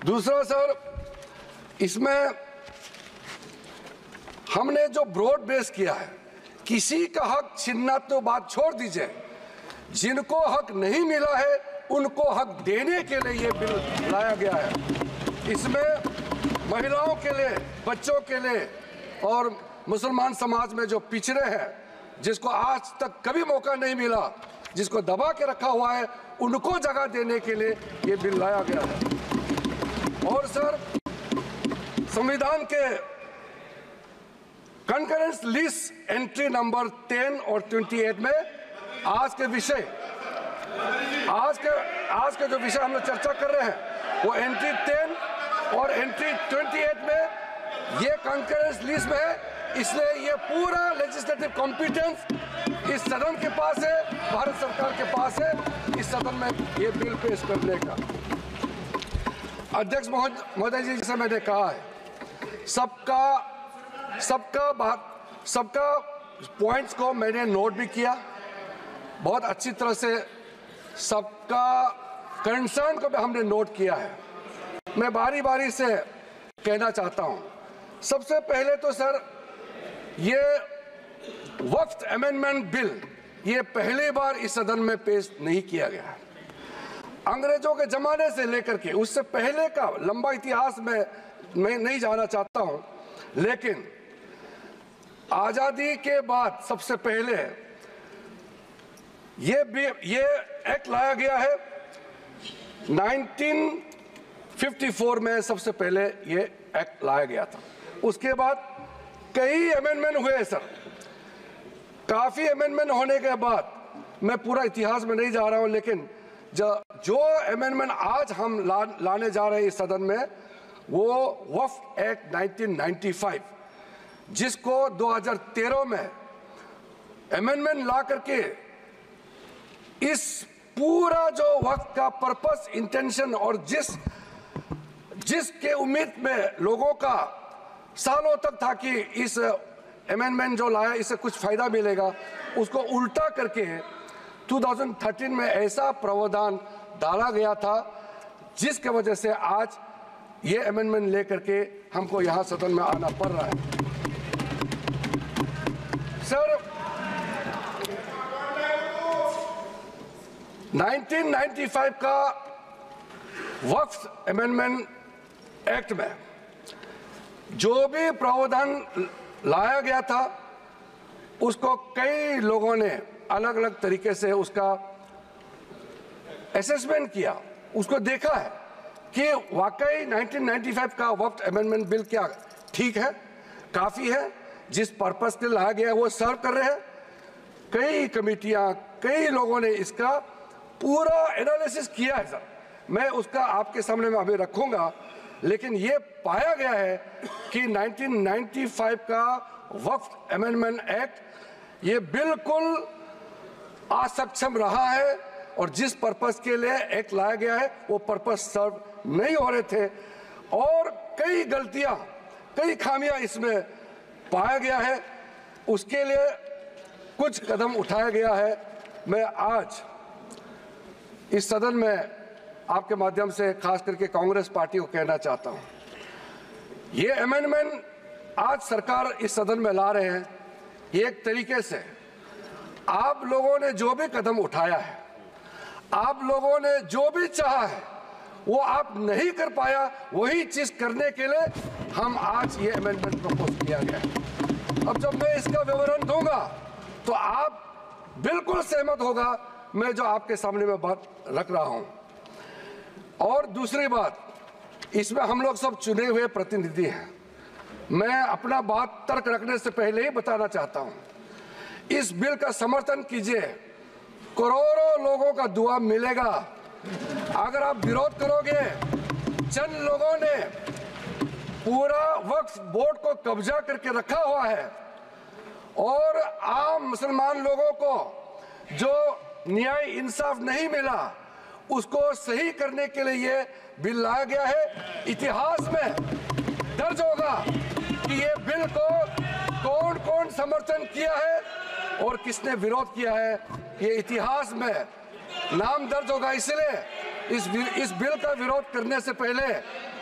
दूसरा सर, इसमें हमने जो ब्रॉड बेस किया है, किसी का हक छीनना तो बात छोड़ दीजिए, जिनको हक नहीं मिला है उनको हक देने के लिए ये बिल लाया गया है। इसमें महिलाओं के लिए, बच्चों के लिए और मुसलमान समाज में जो पिछड़े हैं, जिसको आज तक कभी मौका नहीं मिला, जिसको दबा के रखा हुआ है, उनको जगह देने के लिए ये बिल लाया गया है। और सर, संविधान के कंकरेंस लिस्ट एंट्री नंबर 10 और 28 में आज के जो विषय हम लोग चर्चा कर रहे हैं वो एंट्री 10 और एंट्री 28 में ये कंकरेंस लिस्ट में है। इसलिए ये पूरा लेजिस्लेटिव कॉम्पिटेंस इस सदन के पास है, भारत सरकार के पास है, इस सदन में ये बिल पेश करने का। अध्यक्ष महोदय जी, जैसे मैंने कहा है, सबका पॉइंट्स को मैंने नोट भी किया, बहुत अच्छी तरह से सबका कंसर्न को भी हमने नोट किया है। मैं बारी बारी से कहना चाहता हूं, सबसे पहले तो सर, ये वक्फ अमेंडमेंट बिल ये पहली बार इस सदन में पेश नहीं किया गया है। अंग्रेजों के जमाने से लेकर के उससे पहले का लंबा इतिहास में मैं नहीं जाना चाहता हूं, लेकिन आजादी के बाद सबसे पहले ये एक्ट लाया गया है 1954 में, सबसे पहले ये एक्ट लाया गया था। उसके बाद कई अमेंडमेंट हुए सर, काफी अमेंडमेंट होने के बाद, मैं पूरा इतिहास में नहीं जा रहा हूं, लेकिन जो अमेंडमेंट आज हम लाने जा रहे हैं इस सदन में, वो वक्फ एक्ट 1995, जिसको 2013 में अमेंडमेंट ला करके इस पूरा जो वक्त का पर्पस, इंटेंशन और जिसके उम्मीद में लोगों का सालों तक था कि इस अमेंडमेंट जो लाया इससे कुछ फायदा मिलेगा, उसको उल्टा करके 2013 में ऐसा प्रावधान डाला गया था जिसके वजह से आज ये अमेंडमेंट लेकर के हमको यहां सदन में आना पड़ रहा है। सर, 1995 का वक्फ अमेंडमेंट एक्ट में जो भी प्रावधान लाया गया था, उसको कई लोगों ने अलग अलग तरीके से उसका असेसमेंट किया, उसको देखा है कि वाकई 1995 का वक्फ अमेंडमेंट बिल क्या ठीक है, काफ़ी है, जिस पर्पस के लाया गया है वो सर्व कर रहे हैं। कई कमेटियां, कई लोगों ने इसका पूरा एनालिसिस किया है सर, मैं उसका आपके सामने में अभी रखूंगा, लेकिन ये पाया गया है कि 1995 का वक्फ अमेंडमेंट एक्ट ये बिल्कुल असक्षम रहा है और जिस पर्पस के लिए एक्ट लाया गया है वो पर्पस सर्व नहीं हो रहे थे और कई गलतियां, कई खामियां इसमें पाया गया है। उसके लिए कुछ कदम उठाया गया है। मैं आज इस सदन में आपके माध्यम से खास करके कांग्रेस पार्टी को कहना चाहता हूं, ये अमेंडमेंट आज सरकार इस सदन में ला रहे हैं, एक तरीके से आप लोगों ने जो भी कदम उठाया है, आप लोगों ने जो भी चाहा है, वो आप नहीं कर पाया, वही चीज करने के लिए हम आज ये अमेंडमेंट प्रपोज किया गया है। अब जब मैं इसका विवरण दूंगा तो आप बिल्कुल सहमत होगा मैं जो आपके सामने में बात रख रहा हूं। और दूसरी बात, इसमें हम लोग सब चुने हुए प्रतिनिधि हैं। मैं अपना बात तर्क रखने से पहले ही बताना चाहता हूं, इस बिल का समर्थन कीजिए, करोड़ों लोगों का दुआ मिलेगा। अगर आप विरोध करोगे, चंद लोगों ने पूरा वक्फ बोर्ड को कब्जा करके रखा हुआ है और आम मुसलमान लोगों को जो न्याय इंसाफ नहीं मिला उसको सही करने के लिए ये बिल लाया गया है। इतिहास में दर्ज होगा कि ये बिल को कौन कौन समर्थन किया है और किसने विरोध किया है, ये इतिहास में नाम दर्ज होगा। इसलिए इस बिल का विरोध करने से पहले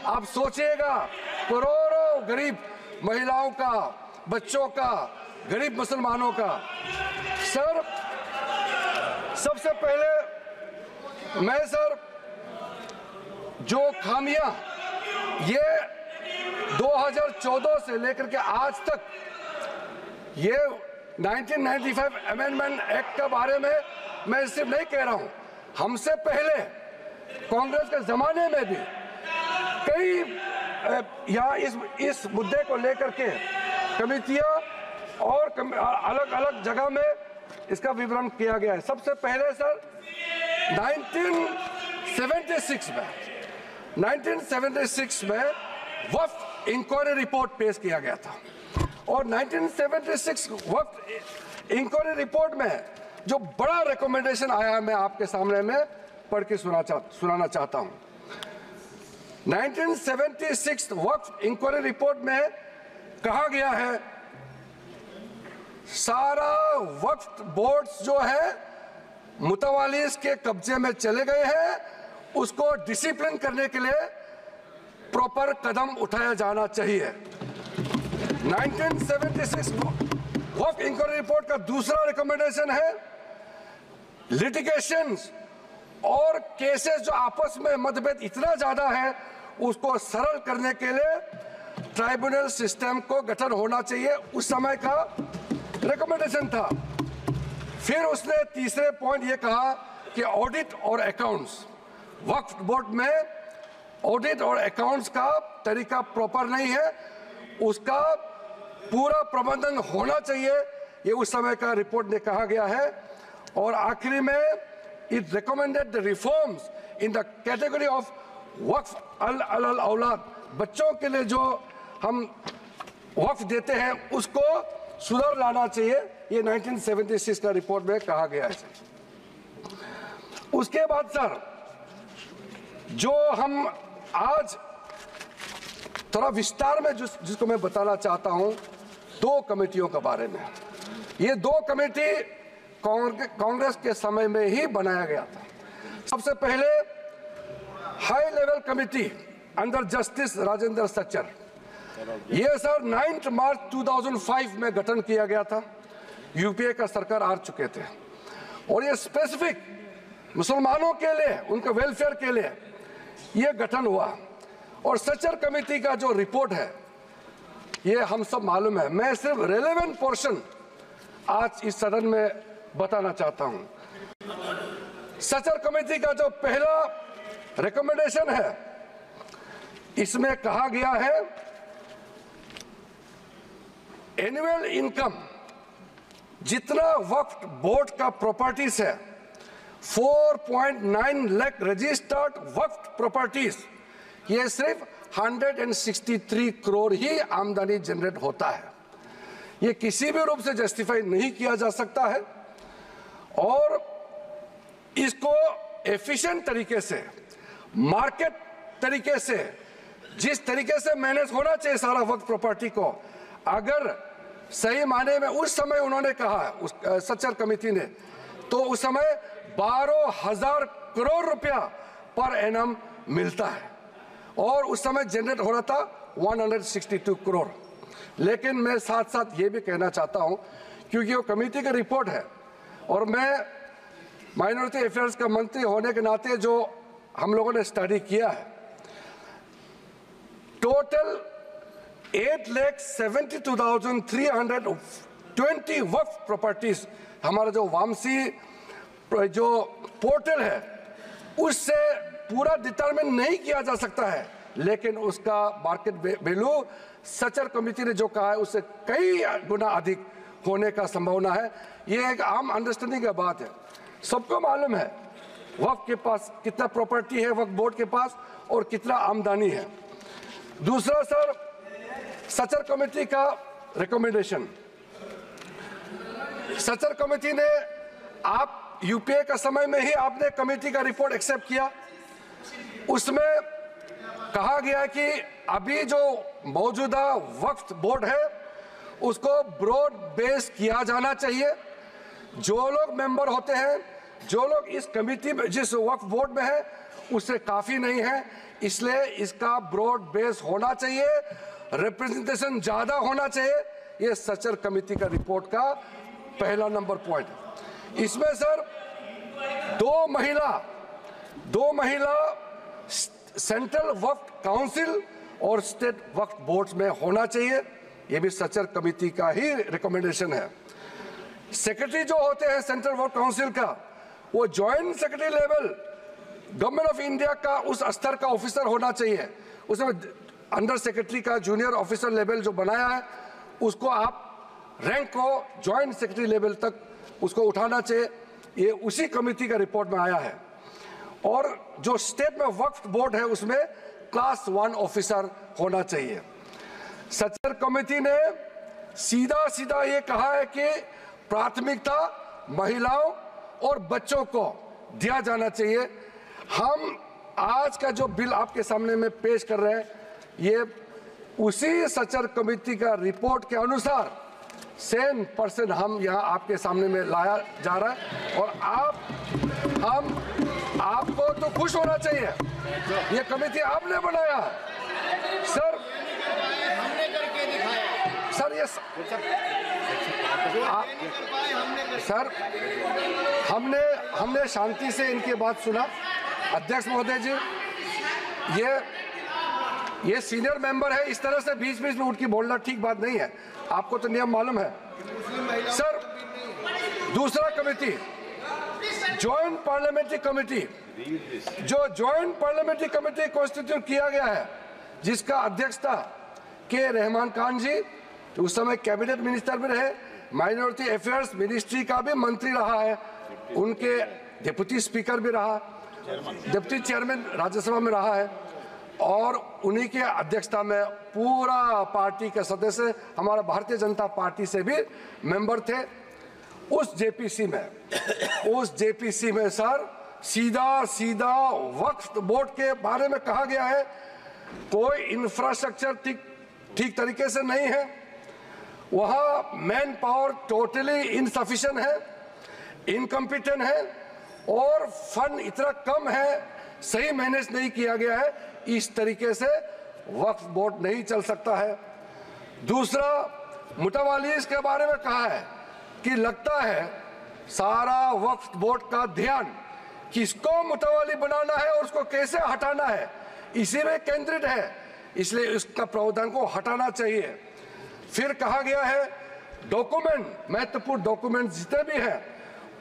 आप सोचिएगा, करोड़ों गरीब महिलाओं का, बच्चों का, गरीब मुसलमानों का। सर, सबसे पहले मैं सर जो खामियां ये 2014 से लेकर के आज तक ये 1995 अमेंडमेंट एक्ट के बारे में मैं सिर्फ नहीं कह रहा हूं, हमसे पहले कांग्रेस के जमाने में भी कई यहाँ इस मुद्दे को लेकर के कमेटियां और अलग अलग जगह में इसका विवरण किया गया है। सबसे पहले सर 1976 में वक्फ इंक्वायरी रिपोर्ट पेश किया गया था और 1976 वक्फ इंक्वायरी रिपोर्ट में जो बड़ा रिकमेंडेशन आया है मैं आपके सामने में पढ़ के सुनाना चाहता हूं। 1976 वक्फ इंक्वायरी रिपोर्ट में कहा गया है सारा वक्फ बोर्ड्स जो है मुतवालिस के कब्जे में चले गए हैं, उसको डिसिप्लिन करने के लिए प्रॉपर कदम उठाया जाना चाहिए। 1976 वक्फ इंक्वायरी रिपोर्ट का दूसरा रिकमेंडेशन है लिटिगेशंस और केसेस जो आपस में मतभेद इतना ज्यादा है उसको सरल करने के लिए ट्राइब्यूनल सिस्टम को गठन होना चाहिए, उस समय का रिकमेंडेशन था। फिर उसने तीसरे पॉइंट ये कहा कि ऑडिट और अकाउंट्स, वक्फ बोर्ड में ऑडिट और अकाउंट्स का तरीका प्रॉपर नहीं है, उसका पूरा प्रबंधन होना चाहिए, ये उस समय का रिपोर्ट ने कहा गया है। और आखिरी में it recommended the reforms in the category of Waqf al aulad, बच्चों के लिए जो हम वक्फ देते हैं उसको सुधार लाना चाहिए, ये 1976 का रिपोर्ट में कहा गया है सर। उसके बाद सर जो हम आज थोड़ा विस्तार में जिसको मैं बताना चाहता हूं दो कमेटियों के बारे में। ये दो कमेटी कांग्रेस के समय में ही बनाया गया था। सबसे पहले high level committee under justice Rajendra Sachar, ये सर 9 मार्च 2005 में गठन किया गया था, यूपीए का सरकार आ चुके थे और ये स्पेसिफिक मुसलमानों के लिए उनके वेलफेयर के लिए ये गठन हुआ। और सच्चर कमेटी का जो रिपोर्ट है ये हम सब मालूम है, मैं सिर्फ रेलेवेंट पोर्शन आज इस सदन में बताना चाहता हूं। सच्चर कमेटी का जो पहला रिकमेंडेशन है इसमें कहा गया है एनुअल इनकम जितना वक्फ बोर्ड का प्रॉपर्टीज है 4.9 लाख रजिस्टर्ड वक्फ प्रॉपर्टीज, ये सिर्फ 163 करोड़ ही आमदनी जनरेट होता है। ये किसी भी रूप से जस्टिफाई नहीं किया जा सकता है और इसको एफिशिएंट तरीके से, मार्केट तरीके से, जिस तरीके से मैनेज होना चाहिए सारा वक्फ प्रॉपर्टी को, अगर सही माने में उस समय उन्होंने कहा उस सच्चर कमेटी ने, तो उस समय 12,000 करोड़ रुपया पर एनम मिलता है और उस समय जनरेट हो रहा था 162 करोड़। लेकिन मैं साथ साथ ये भी कहना चाहता हूं क्योंकि वो कमेटी की रिपोर्ट है और मैं माइनॉरिटी अफेयर्स का मंत्री होने के नाते जो हम लोगों ने स्टडी किया है, टोटल 8,72,320 वक्फ प्रॉपर्टीज हमारा जो वामसी जो पोर्टल है उससे पूरा डिटरमिन नहीं किया जा सकता है, लेकिन उसका मार्केट वैल्यू सच्चर कमेटी ने जो कहा है उससे कई गुना अधिक होने का संभावना है। ये एक आम अंडरस्टैंडिंग की बात है, सबको मालूम है वक्फ के पास कितना प्रॉपर्टी है, वक्फ बोर्ड के पास, और कितना आमदनी है। दूसरा सर सच्चर कमेटी का रिकमेंडेशन, सच्चर कमेटी ने, आप यूपीए का समय में ही आपने कमेटी का रिपोर्ट एक्सेप्ट किया, उसमें कहा गया कि अभी जो मौजूदा वक्फ बोर्ड है उसको ब्रॉड बेस किया जाना चाहिए। जो लोग मेंबर होते हैं, जो लोग इस कमेटी में, जिस वक्फ बोर्ड में है, उससे काफी नहीं है, इसलिए इसका ब्रॉड बेस होना चाहिए, रिप्रेजेंटेशन ज्यादा होना चाहिए। ये सच्चर कमेटी का रिपोर्ट का पहला नंबर पॉइंट। इसमें सर दो महिला सेंट्रल वक्फ काउंसिल और स्टेट वक्फ बोर्ड्स में होना चाहिए, ये भी सचर कमेटी का ही रिकमेंडेशन है। सेक्रेटरी जो होते हैं सेंट्रल वर्क काउंसिल का, वो joint secretary level government of India का उस स्तर का ऑफिसर होना चाहिए। उसमें अंडर सेक्रेटरी का जूनियर ऑफिसर लेवल जो बनाया है, उसको आप रैंक को ज्वाइंट सेक्रेटरी लेवल तक उसको उठाना चाहिए। ये उसी कमेटी का रिपोर्ट में आया है। और जो स्टेट में वक्फ बोर्ड है उसमें क्लास 1 ऑफिसर होना चाहिए। सचर कमेटी ने सीधा सीधा ये कहा है कि प्राथमिकता महिलाओं और बच्चों को दिया जाना चाहिए। हम आज का जो बिल आपके सामने में पेश कर रहे हैं, ये उसी सचर कमेटी का रिपोर्ट के अनुसार 100% हम यहाँ आपके सामने में लाया जा रहा है। और आपको तो खुश होना चाहिए, ये कमेटी आपने बनाया सर। सर ये सर हमने शांति से इनकी बात सुना। अध्यक्ष महोदय जी, ये सीनियर मेंबर है, इस तरह से बीच बीच में उठ के बोलना ठीक बात नहीं है। आपको तो नियम मालूम है सर। दूसरा कमेटी जॉइंट पार्लियामेंट्री कमेटी, जो जॉइंट पार्लियामेंट्री कमेटी कॉन्स्टिट्यूट किया गया है, जिसका अध्यक्ष था के रहमान खान जी, उस समय कैबिनेट मिनिस्टर भी रहे, माइनॉरिटी अफेयर्स मिनिस्ट्री का भी मंत्री रहा है, उनके डिप्टी स्पीकर भी रहा, डिप्टी चेयरमैन राज्यसभा में रहा है, और उन्हीं के अध्यक्षता में पूरा पार्टी के सदस्य हमारा भारतीय जनता पार्टी से भी मेंबर थे। उस जेपीसी में सर सीधा वक्फ बोर्ड के बारे में कहा गया है कोई इंफ्रास्ट्रक्चर ठीक तरीके से नहीं है, वहाँ मैन पावर टोटली इनसफिशिएंट है, इनकम्पिटेंट है, और फंड इतना कम है, सही मैनेज नहीं किया गया है। इस तरीके से वक्फ बोर्ड नहीं चल सकता है। दूसरा, मुतवालीस के बारे में कहा है कि लगता है सारा वक्फ बोर्ड का ध्यान किसको मुतवाली बनाना है और उसको कैसे हटाना है, इसी में केंद्रित है, इसलिए इसका प्रावधान को हटाना चाहिए। फिर कहा गया है डॉक्यूमेंट, महत्वपूर्ण डॉक्यूमेंट जितने भी हैं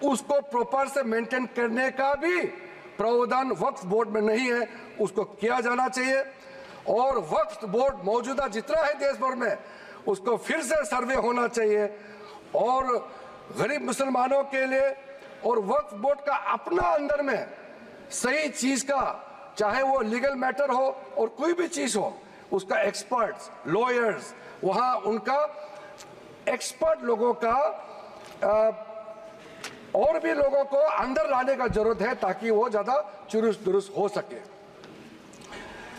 उसको प्रॉपर से मेंटेन करने का भी प्रावधान वक्फ बोर्ड में नहीं है, उसको किया जाना चाहिए। और वक्फ बोर्ड मौजूदा जितना है देश भर में, उसको फिर से सर्वे होना चाहिए, और गरीब मुसलमानों के लिए और वक्फ बोर्ड का अपना अंदर में सही चीज का, चाहे वो लीगल मैटर हो और कोई भी चीज हो, उसका एक्सपर्ट्स, लॉयर्स, वहां उनका एक्सपर्ट लोगों का और भी लोगों को अंदर लाने का जरूरत है ताकि वो ज्यादा चुरुस्त दुरुस्त हो सके।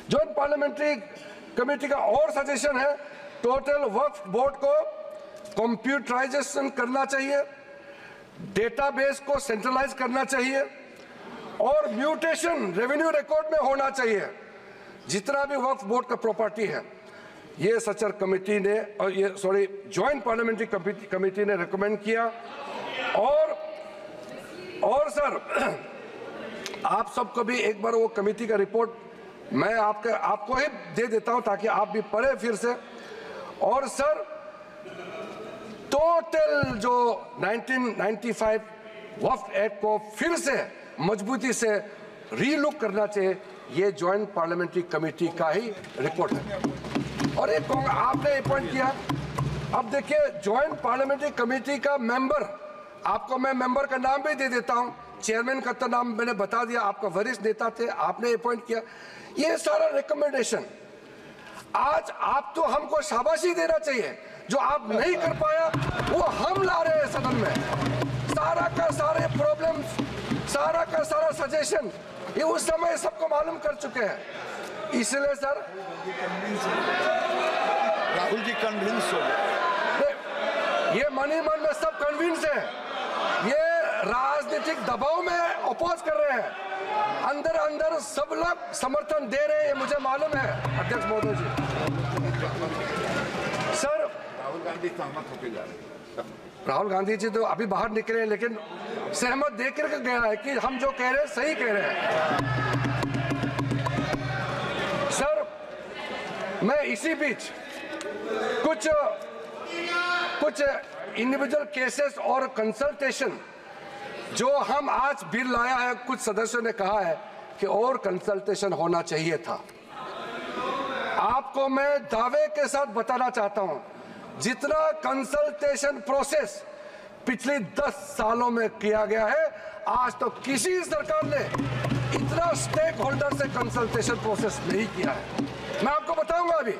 जॉइंट पार्लियामेंट्री कमेटी का और सजेशन है टोटल वक्फ बोर्ड को कंप्यूटराइजेशन करना चाहिए, डेटाबेस को सेंट्रलाइज करना चाहिए, और म्यूटेशन रेवेन्यू रिकॉर्ड में होना चाहिए जितना भी वक्फ बोर्ड का प्रॉपर्टी है। ये सचर कमेटी ने जॉइंट पार्लियामेंट्री कमेटी ने रिकमेंड किया। और सर आप सबको भी एक बार वो कमेटी का रिपोर्ट मैं आपको ही दे देता हूं ताकि आप भी पढ़े फिर से। और सर टोटल जो 1995 वक्फ एक्ट को फिर से मजबूती से रीलुक करना चाहिए, ये जॉइंट पार्लियामेंट्री कमेटी का ही रिपोर्ट है। और एक आपने अपॉइंट किया, अब देखिए जॉइंट पार्लियामेंट्री कमेटी का मेंबर, आपको मैं मेंबर का नाम भी दे देता हूं, चेयरमैन का तो नाम मैंने बता दिया, आपका वरिष्ठ नेता थे, आपने अपॉइंट किया। ये सारा रिकमेंडेशन आज आप तो हमको शाबाशी देना चाहिए, जो आप नहीं कर पाया वो हम ला रहे हैं सदन में। सारा का सारे प्रॉब्लम्स, सारा का सारा सजेशन ये उस समय सबको मालूम कर चुके हैं। इसलिए सर राहुल जी कन्विंस हो गए, ये मनी मन में सब कन्विंस है, ये राजनीतिक दबाव में अपोज कर रहे हैं, अंदर सब लोग समर्थन दे रहे हैं, ये मुझे मालूम है अध्यक्ष महोदय जी। सर राहुल गांधी सहमत होकर जा रहे हैं, राहुल गांधी जी तो अभी बाहर निकले हैं, लेकिन सहमत देकर के गया है कि हम जो कह रहे हैं सही कह रहे हैं। सर मैं इसी बीच कुछ इंडिविजुअल केसेस और कंसल्टेशन जो हम आज बिल लाया है, कुछ सदस्यों ने कहा है कि और कंसल्टेशन होना चाहिए था। आपको मैं दावे के साथ बताना चाहता हूं, जितना कंसल्टेशन प्रोसेस पिछले 10 सालों में किया गया है, आज तो किसी सरकार ने इतना स्टेक होल्डर से कंसल्टेशन प्रोसेस नहीं किया है। मैं आपको बताऊंगा अभी,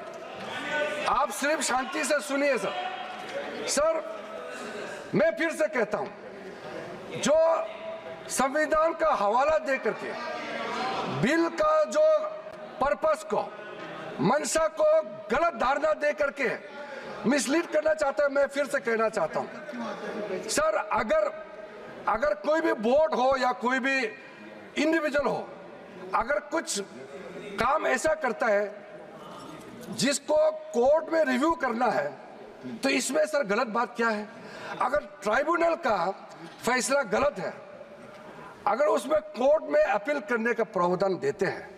आप सिर्फ शांति से सुनिए सर। मैं फिर से कहता हूं, जो संविधान का हवाला दे करके बिल का जो पर्पस को, मंशा को गलत धारणा दे करके मिसलीड करना चाहता है, मैं फिर से कहना चाहता हूं सर, अगर कोई भी बोर्ड हो या कोई भी इंडिविजुअल हो, अगर कुछ काम ऐसा करता है जिसको कोर्ट में रिव्यू करना है, तो इसमें सर गलत बात क्या है? अगर ट्राइब्यूनल का फैसला गलत है, अगर उसमें कोर्ट में अपील करने का प्रावधान देते हैं,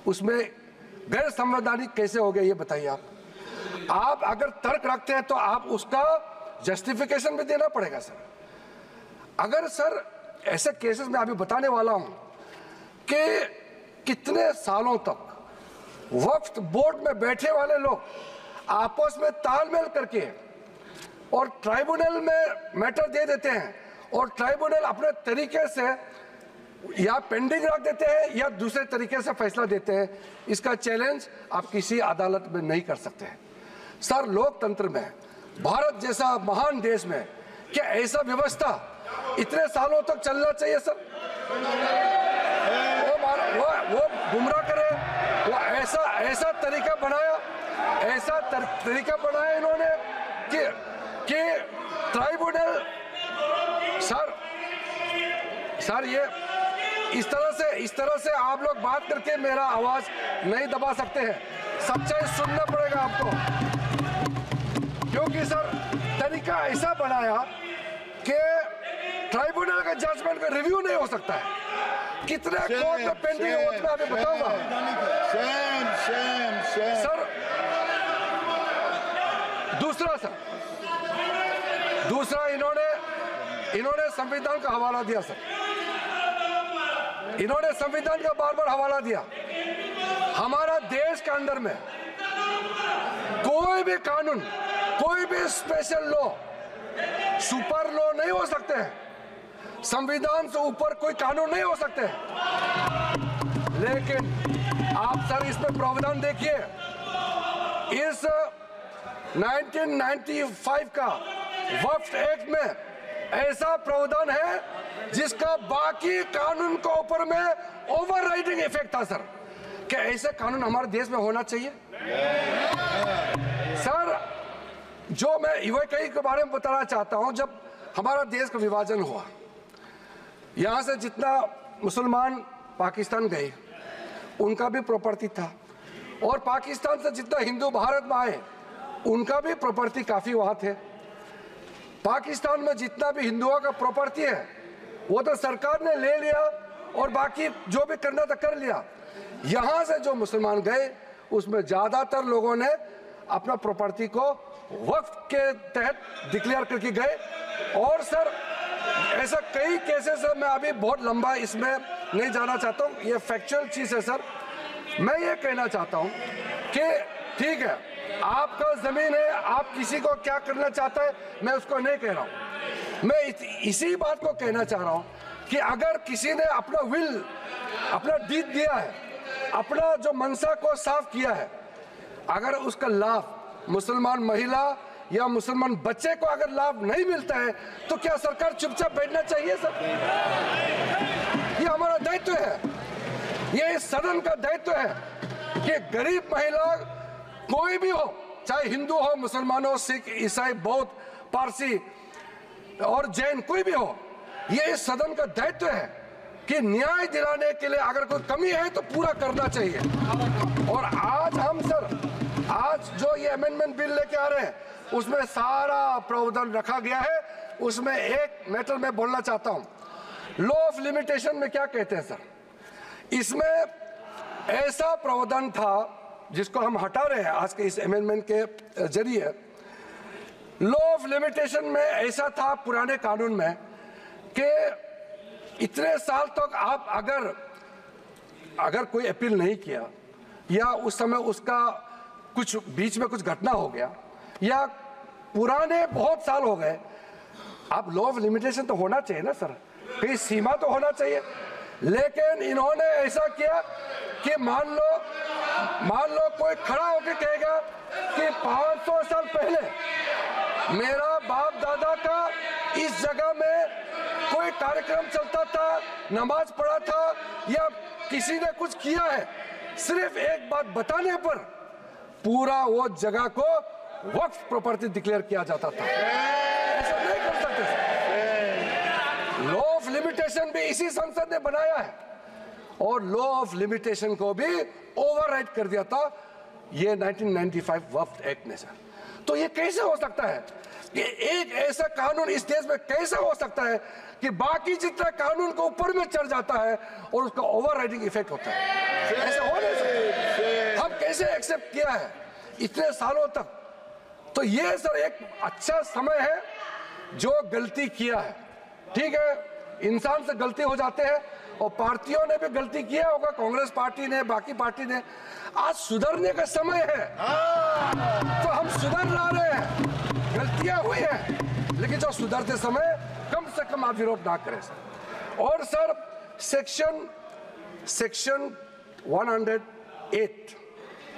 उसमें गैर संवैधानिक कैसे हो गया ये बताइए आप अगर तर्क रखते हैं तो आप उसका जस्टिफिकेशन भी देना पड़ेगा सर। अगर सर ऐसे केसेस में अभी बताने वाला हूं कि कितने सालों तक वक्फ बोर्ड में बैठे वाले लोग आपस में तालमेल करके और ट्राइब्यूनल में मैटर दे देते हैं, और ट्राइब्यूनल अपने तरीके से या पेंडिंग रख देते हैं या दूसरे तरीके से फैसला देते हैं। इसका चैलेंज आप किसी अदालत में नहीं कर सकते हैं सर। लोकतंत्र में, भारत जैसा महान देश में क्या ऐसा व्यवस्था इतने सालों तक चलना चाहिए सर? वो गुमराह करे, वो ऐसा तरीका बनाया, तरीका बनाया इन्होंने कि ट्राइब्यूनल सर ये इस तरह से आप लोग बात करके मेरा आवाज नहीं दबा सकते हैं। सच्चाई सुनना पड़ेगा आपको, क्योंकि सर तरीका ऐसा बनाया कि ट्राइब्यूनल का जजमेंट का रिव्यू नहीं हो सकता है। कितने कोर्ट में पेंडिंग है मैं अभी बताऊंगा सर। दूसरा इन्होंने संविधान का हवाला दिया सर, इन्होंने संविधान का बार बार हवाला दिया। हमारा देश के अंदर में कोई भी कानून, कोई भी स्पेशल लॉ, सुपर लॉ नहीं हो सकते हैं। संविधान से ऊपर कोई कानून नहीं हो सकते। लेकिन आप सर इसमें प्रावधान देखिए, इस 1995 का वक्फ एक्ट में ऐसा प्रावधान है जिसका बाकी कानून के ऊपर में ओवरराइडिंग इफेक्ट था सर। क्या ऐसे कानून हमारे देश में होना चाहिए सर? जो मैं यूएई के बारे में बताना चाहता हूं, जब हमारा देश का विभाजन हुआ, यहां से जितना मुसलमान पाकिस्तान गए उनका भी प्रॉपर्टी था, और पाकिस्तान से जितना हिंदू भारत में आए उनका भी प्रॉपर्टी काफी वहां थे। पाकिस्तान में जितना भी हिंदुओं का प्रॉपर्टी है वो तो सरकार ने ले लिया, और बाकी जो भी करना था कर लिया। यहां से जो मुसलमान गए उसमें ज्यादातर लोगों ने अपना प्रॉपर्टी को वक्फ के तहत डिक्लेयर करके गए। और सर ऐसा कई केसेस है, मैं अभी बहुत लंबा इसमें नहीं जाना चाहता हूं, ये फैक्चुअल चीज है सर। मैं ये कहना चाहता हूं कि ठीक है, आपका जमीन है, आप किसी को क्या करना चाहता है मैं उसको नहीं कह रहा हूं। मैं इसी बात को कहना चाह रहा हूं कि अगर किसी ने अपना विल, अपना डीड दिया है, अपना जो मनसा को साफ किया है, अगर उसका लाभ मुसलमान महिला या मुसलमान बच्चे को अगर लाभ नहीं मिलता है तो क्या सरकार चुपचाप बैठना चाहिए सर? ये हमारा दायित्व है, ये इस सदन का दायित्व है कि गरीब महिला कोई भी हो, चाहे हिंदू हो, मुसलमान हो, सिख, ईसाई, बौद्ध, पारसी और जैन, कोई भी हो, ये इस सदन का दायित्व है कि न्याय दिलाने के लिए अगर कोई कमी है तो पूरा करना चाहिए। और आज हम सर, आज जो ये अमेंडमेंट बिल लेके आ रहे हैं उसमें सारा प्रावधान रखा गया है। उसमें एक मैटर मैं बोलना चाहता हूं, लॉ ऑफ लिमिटेशन में क्या कहते हैं सर? इसमें ऐसा प्रावधान था जिसको हम हटा रहे हैं आज के इस अमेंडमेंट के जरिए, लॉ ऑफ लिमिटेशन में ऐसा था पुराने कानून में कि इतने साल तक आप अगर कोई अपील नहीं किया या उस समय उसका कुछ बीच में कुछ घटना हो गया या पुराने बहुत साल हो गए, आप लॉ ऑफ लिमिटेशन तो होना चाहिए ना सर, कहीं सीमा तो होना चाहिए। लेकिन इन्होंने ऐसा किया कि मान लो कोई खड़ा होकर कहेगा कि 500 साल पहले मेरा बाप दादा का इस जगह में कोई कार्यक्रम चलता था, नमाज पढ़ा था या किसी ने कुछ किया है, सिर्फ एक बात बताने पर पूरा वो जगह को वक्फ प्रॉपर्टी डिक्लेयर किया जाता था। ऐसा नहीं कर सकते। लॉ ऑफ लिमिटेशन भी इसी संसद ने बनाया है और लॉ ऑफ लिमिटेशन को भी ओवरराइड कर दिया था ये 1995 वक्फ एक्ट ने सर। तो ये कैसे हो सकता है कि एक ऐसा कानून इस देश में कैसे हो सकता है कि बाकी जितना कानून को ऊपर में चढ़ जाता है और उसका ओवरराइडिंग इफेक्ट होता है? ऐसा हो नहीं सकता। हम कैसे एक्सेप्ट किया है इतने सालों तक? तो ये सर एक अच्छा समय है जो गलती किया है। ठीक है, इंसान से गलती हो जाते हैं और पार्टियों ने भी गलती किया होगा, कांग्रेस पार्टी ने, बाकी पार्टी ने। आज सुधरने का समय है तो हम सुधर ला रहे हैं। गलतियां हुई हैं लेकिन जो सुधरते समय कम से कम आप विरोध ना करें सर। और sir section 108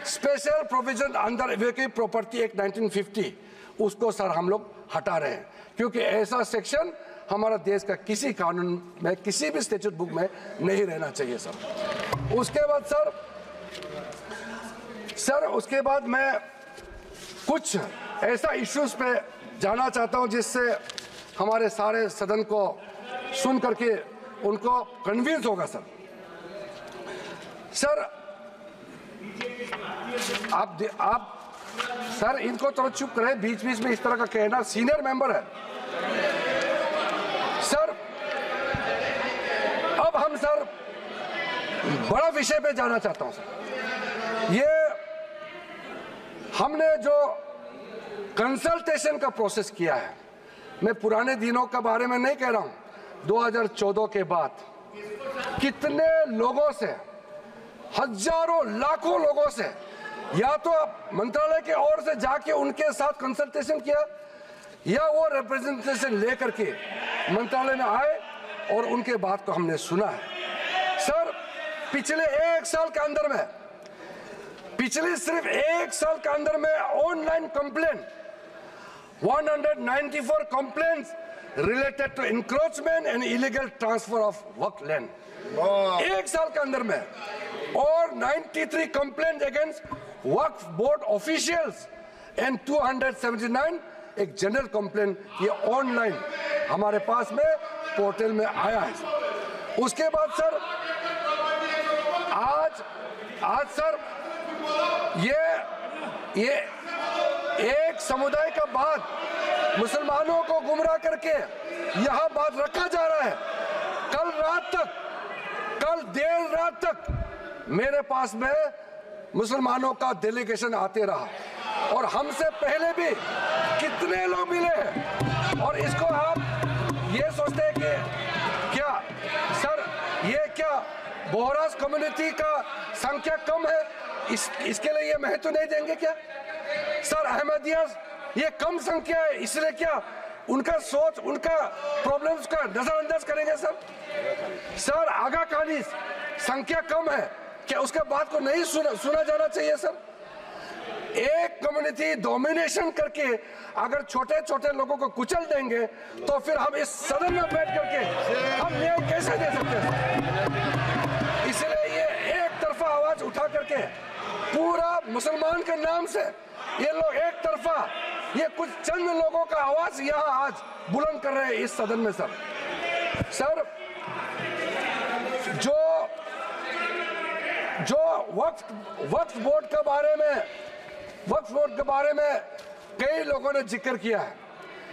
special provision under evacuate property act 1950, उसको सर हम लोग हटा रहे हैं क्योंकि ऐसा सेक्शन हमारा देश का किसी कानून में, किसी भी स्टैट्यूट बुक में नहीं रहना चाहिए सर। उसके बाद मैं कुछ ऐसा इश्यूज पे जाना चाहता हूं जिससे हमारे सारे सदन को सुन करके उनको कन्विंस होगा सर। सर आप सर इनको थोड़ा चुप करें, बीच बीच में इस तरह का कहना, सीनियर मेंबर है सर। अब हम सर बड़ा विषय पे जाना चाहता हूं सर। ये हमने जो कंसल्टेशन का प्रोसेस किया है, मैं पुराने दिनों के बारे में नहीं कह रहा हूं, 2014 के बाद कितने लोगों से, हजारों लाखों लोगों से या तो मंत्रालय के ओर से जाके उनके साथ कंसल्टेशन किया या वो रिप्रेजेंटेशन लेकर के मंत्रालय में आए और उनके बात को हमने सुना है सर। पिछले सिर्फ एक साल के अंदर में online complaint 194 complaints related to encroachment and illegal transfer of waqf land एक साल के अंदर में, और 93 complaint against Waqf board officials and 279 एक जनरल कंप्लेंट, ये ऑनलाइन हमारे पास में पोर्टल में आया है। उसके बाद सर आज सर ये एक समुदाय का बात मुसलमानों को गुमराह करके यहां बात रखा जा रहा है। कल देर रात तक मेरे पास में मुसलमानों का डेलीगेशन आते रहा और हमसे पहले भी कितने लोग मिले हैं, और इसको आप ये सोचते हैं कि क्या सर ये क्या बोहराज कम्युनिटी का संख्या कम है, इसके लिए ये महत्व नहीं देंगे क्या? सर अहमदिया ये कम संख्या है इसलिए क्या उनका सोच, उनका प्रॉब्लम्स का नजरअंदाज करेंगे सर? आगा खानी संख्या कम है क्या उसके बात को नहीं सुना जाना चाहिए सर? एक कम्युनिटी डोमिनेशन करके अगर छोटे छोटे लोगों को कुचल देंगे तो फिर हम इस सदन में बैठ करके हम न्याय कैसे दे सकते हैं? इसलिए ये एक तरफा आवाज उठा करके पूरा मुसलमान के नाम से ये लोग एक तरफा, ये कुछ चंद लोगों का आवाज यहाँ आज बुलंद कर रहे हैं इस सदन में सर। जो वक्फ बोर्ड के बारे में कई लोगों ने जिक्र किया है,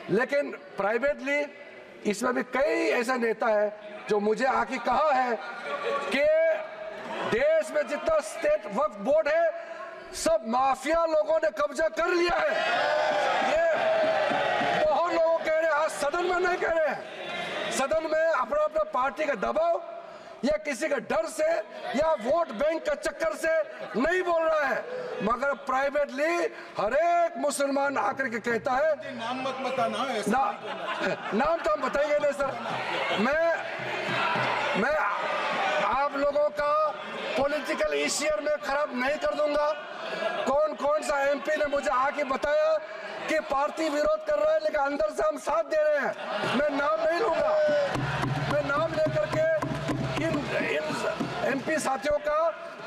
लेकिन प्राइवेटली इसमें भी कई ऐसा नेता है जो मुझे आके कहा है कि देश में जितना स्टेट वक्फ बोर्ड है सब माफिया लोगों ने कब्जा कर लिया है। ये बहुत लोग कह रहे हैं, आज सदन में नहीं कह रहे हैं, सदन में अपना अपना पार्टी का दबाव या किसी के डर से या वोट बैंक का चक्कर से नहीं बोल रहा है, मगर प्राइवेटली हर एक मुसलमान आकर के कहता है, नाम मत बताना, नाम तो हम बताएंगे नहीं सर। मैं आप लोगों का पॉलिटिकल ईशियर में खराब नहीं कर दूंगा। कौन कौन सा एमपी ने मुझे आके बताया कि पार्टी विरोध कर रहा है लेकिन अंदर से हम साथ दे रहे हैं, मैं नाम नहीं लूंगा। मैं नाम लेकर के इन एमपी साथियों का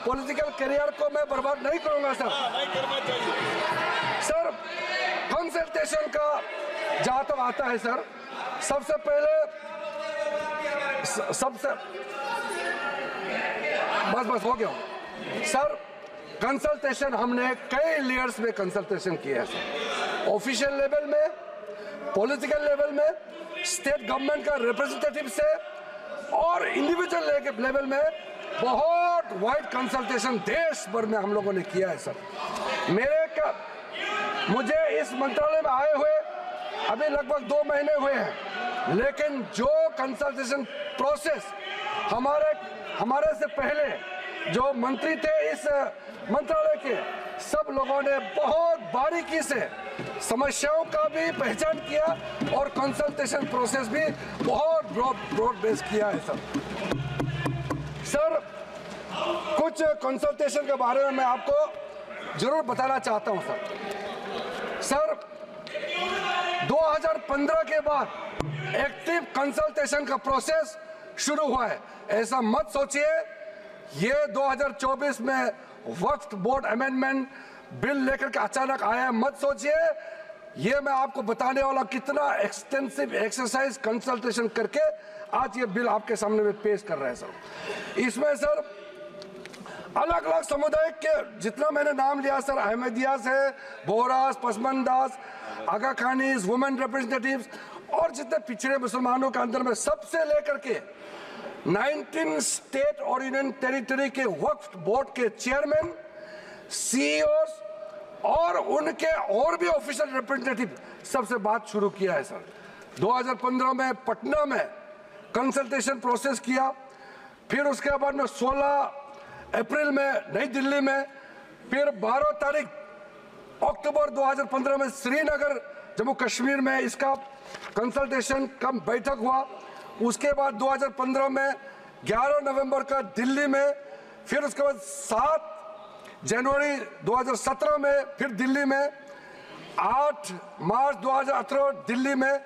पॉलिटिकल करियर को मैं बर्बाद नहीं करूंगा सर। सर कंसल्टेशन का जहां तक आता है सर, सबसे पहले बस हो गया सर। कंसल्टेशन हमने कई लेयर्स में कंसल्टेशन किया है सर, ऑफिशियल लेवल में, पॉलिटिकल लेवल में, स्टेट गवर्नमेंट का रिप्रेजेंटेटिव से और इंडिविजुअल लेवल में बहुत वाइड कंसल्टेशन देश भर में हम लोगों ने किया है सर। मुझे इस मंत्रालय में आए हुए अभी लगभग 2 महीने हुए हैं, लेकिन जो कंसल्टेशन प्रोसेस हमारे से पहले जो मंत्री थे इस मंत्रालय के, सब लोगों ने बहुत बारीकी से समस्याओं का भी पहचान किया और कंसल्टेशन प्रोसेस भी बहुत ब्रॉड बेस किया है सर। कुछ कंसल्टेशन के बारे में मैं आपको जरूर बताना चाहता हूं सर। 2015 के बाद एक्टिव कंसल्टेशन का प्रोसेस शुरू हुआ है। ऐसा मत सोचिए ये 2024 में वक्फ बोर्ड अमेंडमेंट बिल लेकर के अचानक आया, मत सोचिए। ये मैं आपको बताने वाला कितना एक्सटेंसिव एक्सरसाइज कंसल्टेशन करके आज ये बिल आपके सामने में पेश कर रहे हैं सर। इसमें सर अलग अलग समुदाय के जितना मैंने नाम लिया सर, अहमदियास है, बोहरास, पसमंदास, आगा खानीज, वुमेन रिप्रेजेंटेटिव्स और जितने पिछड़े मुसलमानों के अंदर में सबसे लेकर के 19 स्टेट और यूनियन टेरिटरी के वक्फ बोर्ड के चेयरमैन, सीईओ और उनके और भी ऑफिशियल रिप्रेजेंटेटिव सबसे बात शुरू किया है सर। 2015 में पटना में कंसल्टेशन प्रोसेस किया, फिर उसके बाद में 16 अप्रैल में नई दिल्ली में, फिर 12 तारीख अक्टूबर 2015 में श्रीनगर जम्मू कश्मीर में इसका कंसल्टेशन का बैठक हुआ। उसके बाद 2015 में 11 नवंबर का दिल्ली में, फिर उसके बाद 7 जनवरी 2017 में फिर दिल्ली में, 8 मार्च 2018 दिल्ली में,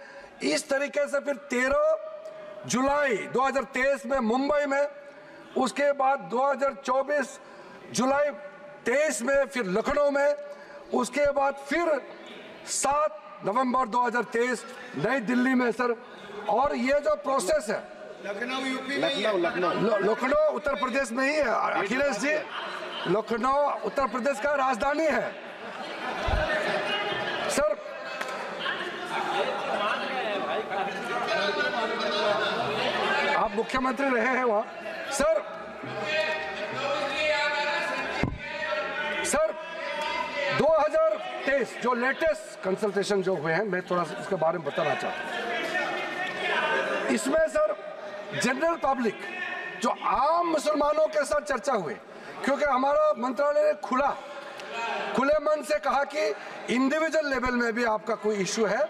इस तरीके से फिर 13 जुलाई 2023 में मुंबई में, उसके बाद 2024 जुलाई 23 में फिर लखनऊ में, उसके बाद फिर 7 नवंबर 2023 नई दिल्ली में सर। और ये जो प्रोसेस है लखनऊ यूपी लखनऊ उत्तर प्रदेश में ही है अखिलेश जी, लखनऊ उत्तर प्रदेश का राजधानी है सर। आप मुख्यमंत्री रहे हैं वहां सर। 2023 जो लेटेस्ट कंसल्टेशन जो हुए हैं, मैं थोड़ा सा उसके बारे में बताना चाहता हूं। इसमें सर जनरल पब्लिक जो आम मुसलमानों के साथ चर्चा हुई, क्योंकि हमारा मंत्रालय ने खुले मन से कहा कि इंडिविजुअल लेवल में भी आपका कोई इश्यू है,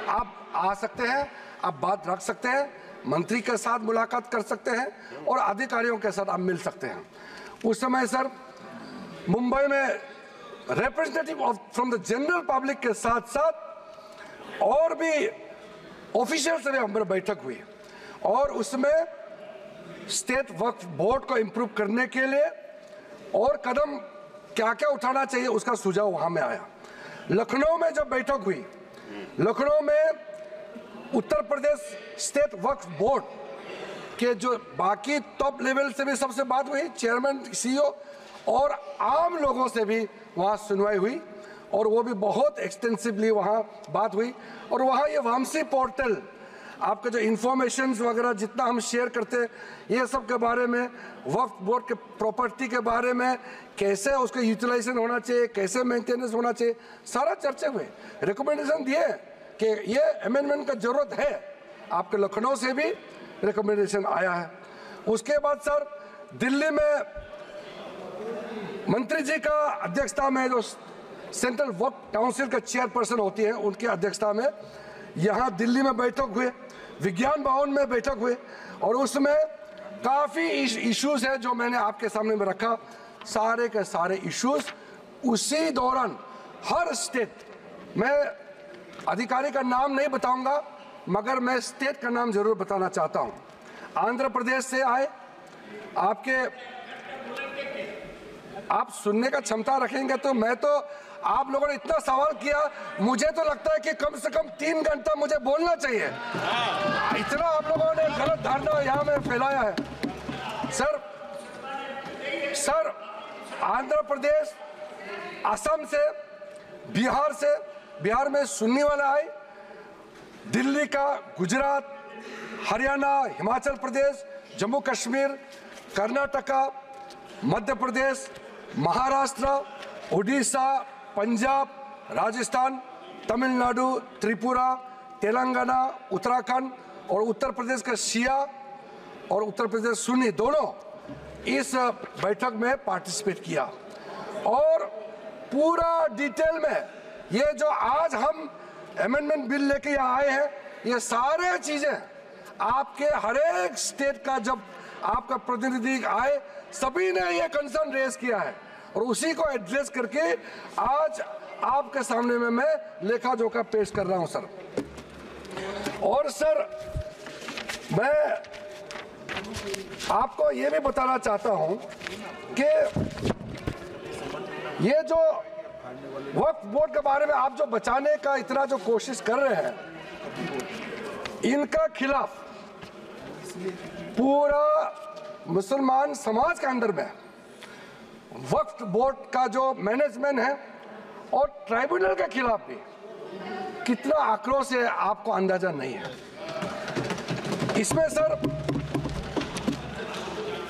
आप आ सकते हैं, आप बात रख सकते हैं, मंत्री के साथ मुलाकात कर सकते हैं और अधिकारियों के साथ आप मिल सकते हैं। उस समय सर मुंबई में representative from the general public के साथ साथ और भी ऑफिशियल से भी हमारी बैठक हुई और उसमें स्टेट वक्फ बोर्ड को इम्प्रूव करने के लिए और कदम क्या क्या उठाना चाहिए उसका सुझाव वहां में आया। लखनऊ में जब बैठक हुई, लखनऊ में उत्तर प्रदेश स्टेट वक्फ बोर्ड के जो बाकी टॉप लेवल से भी सबसे बात हुई, चेयरमैन, सीईओ और आम लोगों से भी वहाँ सुनवाई हुई और वो भी बहुत एक्सटेंसिवली वहाँ बात हुई। और वहाँ ये वामसी पोर्टल आपके जो इंफॉर्मेशन वगैरह जितना हम शेयर करते हैं, ये सब के बारे में, वक्फ बोर्ड के प्रॉपर्टी के बारे में, कैसे उसका यूटिलाइजेशन होना चाहिए, कैसे मेंटेनेंस होना चाहिए, सारा चर्चे हुए, रिकमेंडेशन दिए कि ये अमेंडमेंट का जरूरत है। आपके लखनऊ से भी रिकमेंडेशन आया है। उसके बाद सर दिल्ली में मंत्री जी का अध्यक्षता में जो सेंट्रल वक्फ काउंसिल का चेयरपर्सन होती है, उनकी अध्यक्षता में यहाँ दिल्ली में बैठक हुए, विज्ञान भवन में बैठक हुए, और उसमें काफ़ी इश्यूज है जो मैंने आपके सामने में रखा। सारे के सारे इश्यूज उसी दौरान हर स्टेट, मैं अधिकारी का नाम नहीं बताऊंगा मगर मैं स्टेट का नाम जरूर बताना चाहता हूं। आंध्र प्रदेश से आए, आप सुनने का क्षमता रखेंगे तो मैं तो, आप लोगों ने इतना सवाल किया, मुझे तो लगता है कि कम से कम 3 घंटा मुझे बोलना चाहिए। इतना आप लोगों ने गलत धारणा यहाँ में फैलाया है। सर आंध्र प्रदेश, असम से, बिहार में सुन्नी वाला आए, दिल्ली का, गुजरात, हरियाणा, हिमाचल प्रदेश, जम्मू कश्मीर, कर्नाटका, मध्य प्रदेश, महाराष्ट्र, उड़ीसा, पंजाब, राजस्थान, तमिलनाडु, त्रिपुरा, तेलंगाना, उत्तराखंड और उत्तर प्रदेश का शिया और उत्तर प्रदेश सुन्नी दोनों इस बैठक में पार्टिसिपेट किया। और पूरा डिटेल में ये जो आज हम अमेंडमेंट बिल लेके यहाँ आए हैं, ये सारे चीजें आपके हर एक स्टेट का, जब आपका प्रतिनिधि आए सभी ने ये कंसर्न रेज किया है और उसी को एड्रेस करके आज आपके सामने में मैं लेखा जोखा पेश कर रहा हूं सर। और सर मैं आपको ये भी बताना चाहता हूं कि ये जो वक्फ बोर्ड के बारे में आप जो बचाने का इतना जो कोशिश कर रहे हैं, इनका खिलाफ पूरा मुसलमान समाज के अंदर में वक्फ बोर्ड का जो मैनेजमेंट है और ट्राइब्यूनल के खिलाफ भी कितना आक्रोश है आपको अंदाजा नहीं है। इसमें सर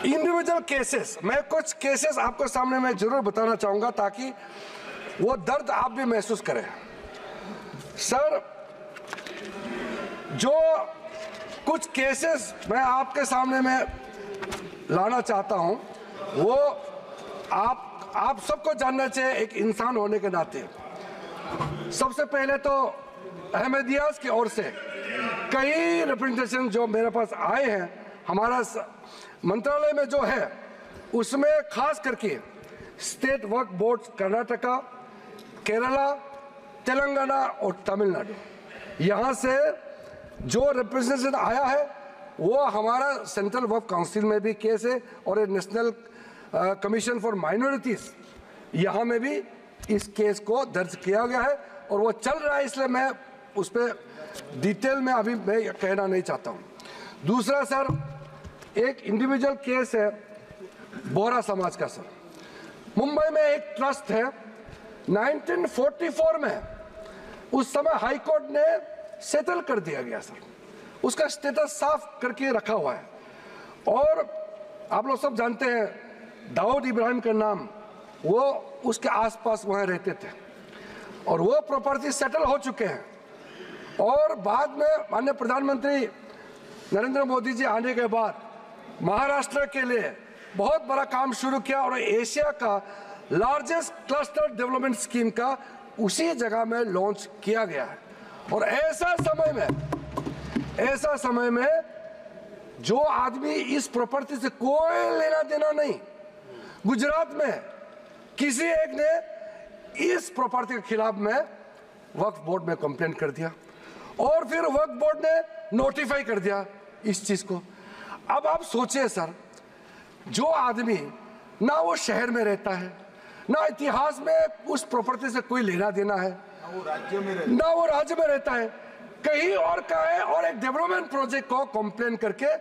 इंडिविजुअल केसेस, मैं कुछ केसेस आपको सामने में जरूर बताना चाहूंगा ताकि वो दर्द आप भी महसूस करें। सर जो कुछ केसेस मैं आपके सामने में लाना चाहता हूं, वो आप सबको जानना चाहिए एक इंसान होने के नाते। सबसे पहले तो अहमदियास की ओर से कई रिप्रेजेंटेशन जो मेरे पास आए हैं, हमारा मंत्रालय में जो है उसमें खास करके स्टेट वक्फ बोर्ड कर्नाटका, केरला, तेलंगाना और तमिलनाडु, यहाँ से जो रिप्रेजेंटेशन आया है वो हमारा सेंट्रल वक्फ काउंसिल में भी केस है और नेशनल कमीशन फॉर माइनॉरिटीज यहाँ में भी इस केस को दर्ज किया गया है और वो चल रहा है, इसलिए मैं उस पर डिटेल में अभी मैं कहना नहीं चाहता हूँ। दूसरा सर एक इंडिविजुअल केस है बोहरा समाज का। सर मुंबई में एक ट्रस्ट है, 1944 में उस समय हाई कोर्ट ने सेटल कर दिया गया सर, उसका स्टेटस साफ करके रखा हुआ है। और आप लोग सब जानते हैं दाऊद इब्राहिम का नाम, वो उसके आसपास वहाँ रहते थे और वो प्रॉपर्टी सेटल हो चुके हैं। और बाद में माननीय प्रधानमंत्री नरेंद्र मोदी जी आने के बाद महाराष्ट्र के लिए बहुत बड़ा काम शुरू किया और एशिया का लार्जेस्ट क्लस्टर डेवलपमेंट स्कीम का उसी जगह में लॉन्च किया गया है। और ऐसा समय में जो आदमी इस प्रॉपर्टी से कोई लेना देना नहीं, गुजरात में किसी एक ने इस प्रॉपर्टी के खिलाफ में वक्फ बोर्ड में कंप्लेंट कर दिया और फिर वक्फ बोर्ड ने नोटिफाई कर दिया इस चीज को। अब आप सोचिए सर, जो आदमी ना वो शहर में रहता है, ना इतिहास में उस प्रॉपर्टी से कोई लेना देना है, ना वो राज्य में रहता है, कहीं और का है, और एक डेवलपमेंट प्रोजेक्ट को कंप्लेन करके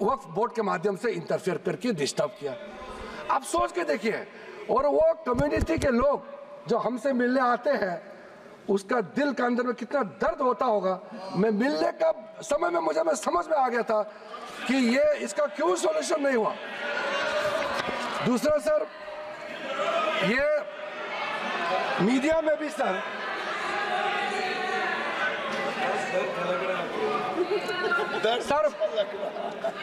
वक्फ बोर्ड के माध्यम से इंटरफेयर करके डिस्टर्ब किया। आप सोच के देखिए। और वो कम्युनिटी के लोग जो हमसे मिलने आते हैं उसका दिल के अंदर में कितना दर्द होता होगा। मैं मिलने का समय में मुझे समझ में आ गया था कि ये इसका क्यों सॉल्यूशन नहीं हुआ। दूसरा सर, ये मीडिया में भी सर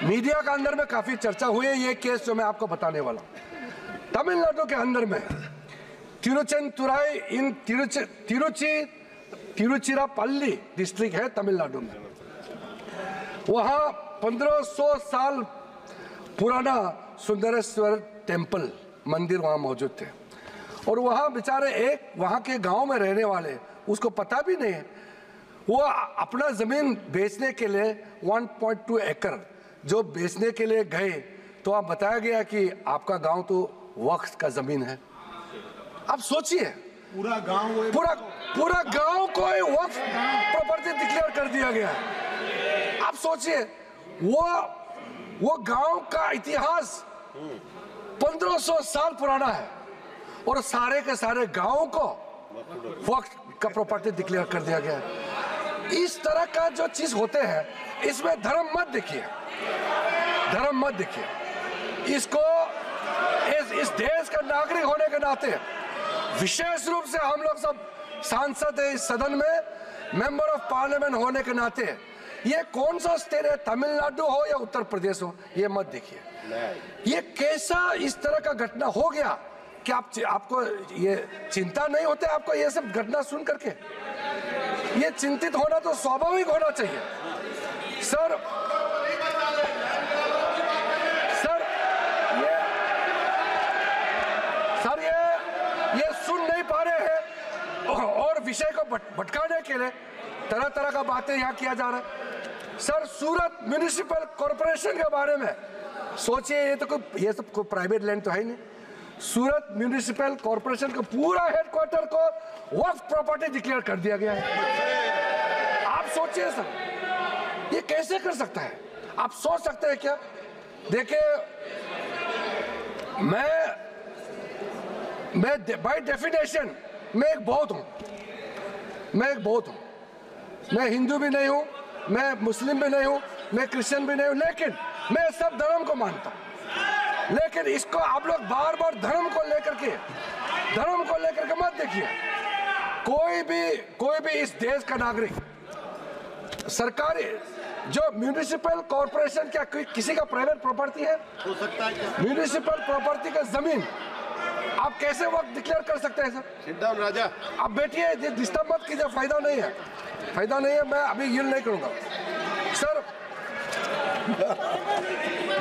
मीडिया के अंदर में काफी चर्चा हुई है ये केस जो मैं आपको बताने वाला। तमिलनाडु के अंदर में तिरुचेंतुराई इन तिरुचिरापल्ली डिस्ट्रिक्ट है तमिलनाडु में। वहां 1500 साल पुराना सुंदरेश्वर टेम्पल मंदिर वहां मौजूद थे और वहां बेचारे एक वहां के गांव में रहने वाले उसको पता भी नहीं है, वो अपना जमीन बेचने के लिए 1.2 एकड़ जो बेचने के लिए गए तो आप बताया गया कि आपका गांव तो वक्फ का जमीन है। आप सोचिए पूरा गांव को वक्फ प्रॉपर्टी डिक्लेयर कर दिया गया है। आप सोचिए वो गांव का इतिहास 1500 साल पुराना है और सारे के सारे गांव को वक्फ का प्रॉपर्टी डिक्लेयर कर दिया गया है। इस तरह का जो चीज होते हैं इसमें धर्म मत देखिए, धर्म मत देखिए। इसको इस देश का नागरिक होने के नाते विशेष रूप से हम लोग सब सांसद है इस सदन में, मेंबर ऑफ पार्लियामेंट होने के नाते ये कौन सा स्टेट है, तमिलनाडु हो या उत्तर प्रदेश हो, ये मत देखिए। ये कैसा इस तरह का घटना हो गया कि आपको ये चिंता नहीं होते आपको ये सब घटना सुन करके? ये चिंतित होना तो स्वाभाविक होना चाहिए। सर ये सुन नहीं पा रहे हैं और विषय को भटकाने के लिए तरह तरह का बातें यहाँ किया जा रहा है। सर सूरत म्युनिसिपल कॉर्पोरेशन के बारे में सोचिए, ये सब कोई प्राइवेट लैंड तो है ही नहीं। सूरत म्युनिसिपल कॉर्पोरेशन का पूरा हेडक्वार्टर को वक्फ प्रॉपर्टी डिक्लेयर कर दिया गया है। आप सोचिए सर, ये कैसे कर सकता है? आप सोच सकते हैं क्या? देखिए मैं बाय डेफिनेशन मैं एक बौद्ध हूं, मैं हिंदू भी नहीं हूं, मैं मुस्लिम भी नहीं हूं, मैं क्रिश्चियन भी नहीं हूं, लेकिन मैं सब धर्म को मानता हूं। लेकिन इसको आप लोग बार बार धर्म को लेकर के मत देखिए। कोई भी इस देश का नागरिक सरकारी जो म्युनिसिपल कॉर्पोरेशन क्या किसी का प्राइवेट प्रॉपर्टी है? हो सकता है म्युनिसिपल प्रॉपर्टी का जमीन आप कैसे वक्त डिक्लेयर कर सकते हैं सर? सिट डाउन राजा, आप बैठिए, डिस्टर्ब मत कीजिए, फायदा नहीं है। मैं अभी यील्ड नहीं करूंगा सर।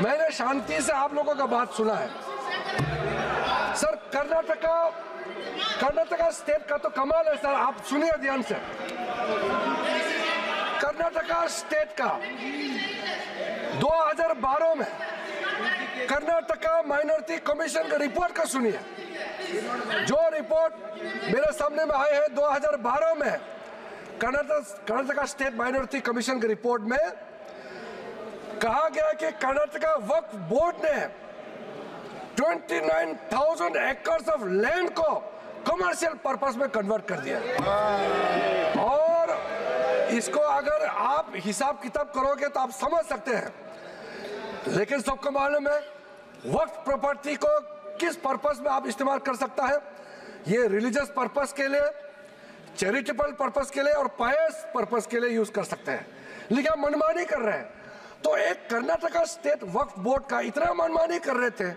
मैंने शांति से आप लोगों का बात सुना है सर। कर्नाटका स्टेट का तो कमाल है सर, आप सुनिए ध्यान से। कर्नाटका स्टेट का 2012 में कर्नाटका माइनॉरिटी कमीशन का रिपोर्ट का सुनिए। जो रिपोर्ट मेरे सामने में आए हैं 2012 में कर्नाटका स्टेट माइनॉरिटी कमीशन के रिपोर्ट में कहा गया कि कर्नाटका वक्फ बोर्ड ने 29,000 एकर्स ऑफ लैंड को कमर्शियल पर्पस में कन्वर्ट कर दिया। और इसको अगर आप हिसाब किताब करोगे तो आप समझ सकते हैं। लेकिन सबको मालूम है वक्फ प्रॉपर्टी को किस पर्पस में आप इस्तेमाल कर सकता है। ये रिलीजियस पर्पस के लिए, चैरिटेबल पर्पस के लिए और पायस पर्पस के लिए यूज कर सकते हैं। लेकिन आप मनमानी कर रहे हैं। तो एक कर्नाटका स्टेट वक्फ बोर्ड का इतना मनमानी कर रहे थे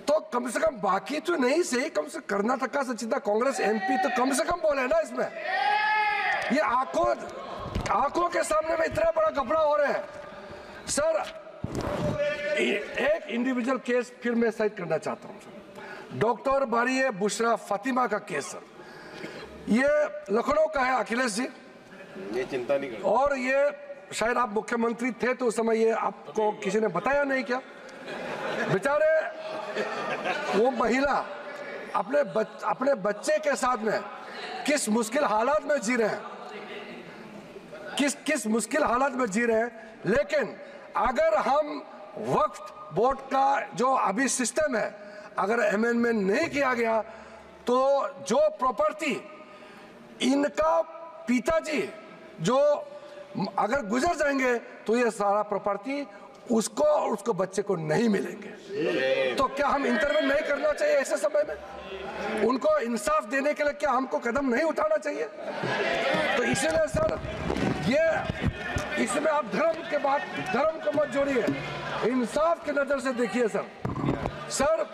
तो कम से कम बाकी तो नहीं सही, कम से कर्नाटका से जितना कांग्रेस एमपी तो कम से कम बोले ना इसमें। ये आंखों के सामने में इतना बड़ा घपला हो रहा है सर। एक इंडिविजुअल केस फिर मैं साइड करना चाहता हूं सर। डॉक्टर बारिये बुशरा फातिमा का केस सर, ये लखनऊ का है अखिलेश जी, ये चिंता नहीं कर। और ये शायद आप मुख्यमंत्री थे तो उस समय ये आपको किसी ने बताया नहीं क्या? बेचारे वो महिला अपने बच्चे के साथ में किस मुश्किल हालात में जी रहे हैं, किस मुश्किल हालात में जी रहे हैं। लेकिन अगर हम वक्फ बोर्ड का जो अभी सिस्टम है अगर अमेंडमेंट नहीं किया गया तो जो प्रॉपर्टी इनका पिताजी जो अगर गुजर जाएंगे तो ये सारा प्रॉपर्टी उसको और उसको बच्चे को नहीं मिलेंगे। तो क्या हम इंटरवेन नहीं करना चाहिए ऐसे समय में? उनको इंसाफ देने के लिए क्या हमको कदम नहीं उठाना चाहिए? तो इसीलिए सर ये इसमें आप धर्म को मत जोड़िए, इंसाफ की नजर से देखिए सर। सर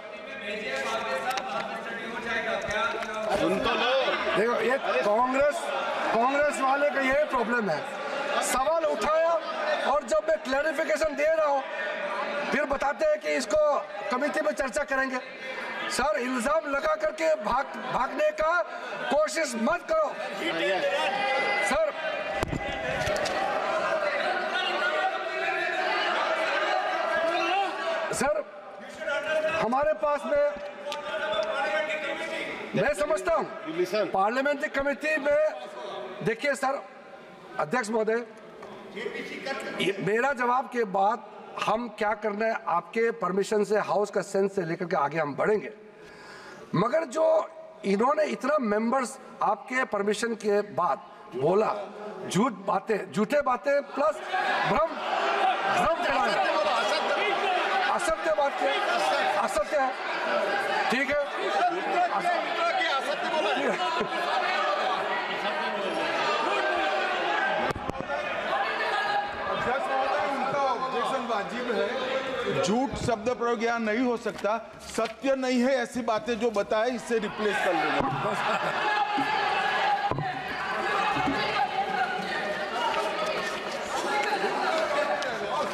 सुन तो लो, देखो ये कांग्रेस वाले का यही प्रॉब्लम है, सवाल उठाया और जब मैं क्लैरिफिकेशन दे रहा हूं फिर बताते हैं कि इसको कमेटी में चर्चा करेंगे। सर इल्जाम लगा करके भागने का कोशिश मत करो सर हमारे पास में मैं समझता हूं पार्लियामेंट्री कमेटी में देखिए सर, अध्यक्ष महोदय मेरा जवाब के बाद हम क्या करना है आपके परमिशन से, हाउस का सेंस से लेकर के आगे हम बढ़ेंगे। मगर जो इन्होंने इतना मेंबर्स आपके परमिशन के बाद बोला, झूठे बातें प्लस भ्रम फैलाया, असत्य बात के असत्य है, ठीक है वाजिब है। झूठ शब्द प्रयोग यहाँ नहीं हो सकता, सत्य नहीं है ऐसी बातें जो बताए इससे रिप्लेस कर लेंगे।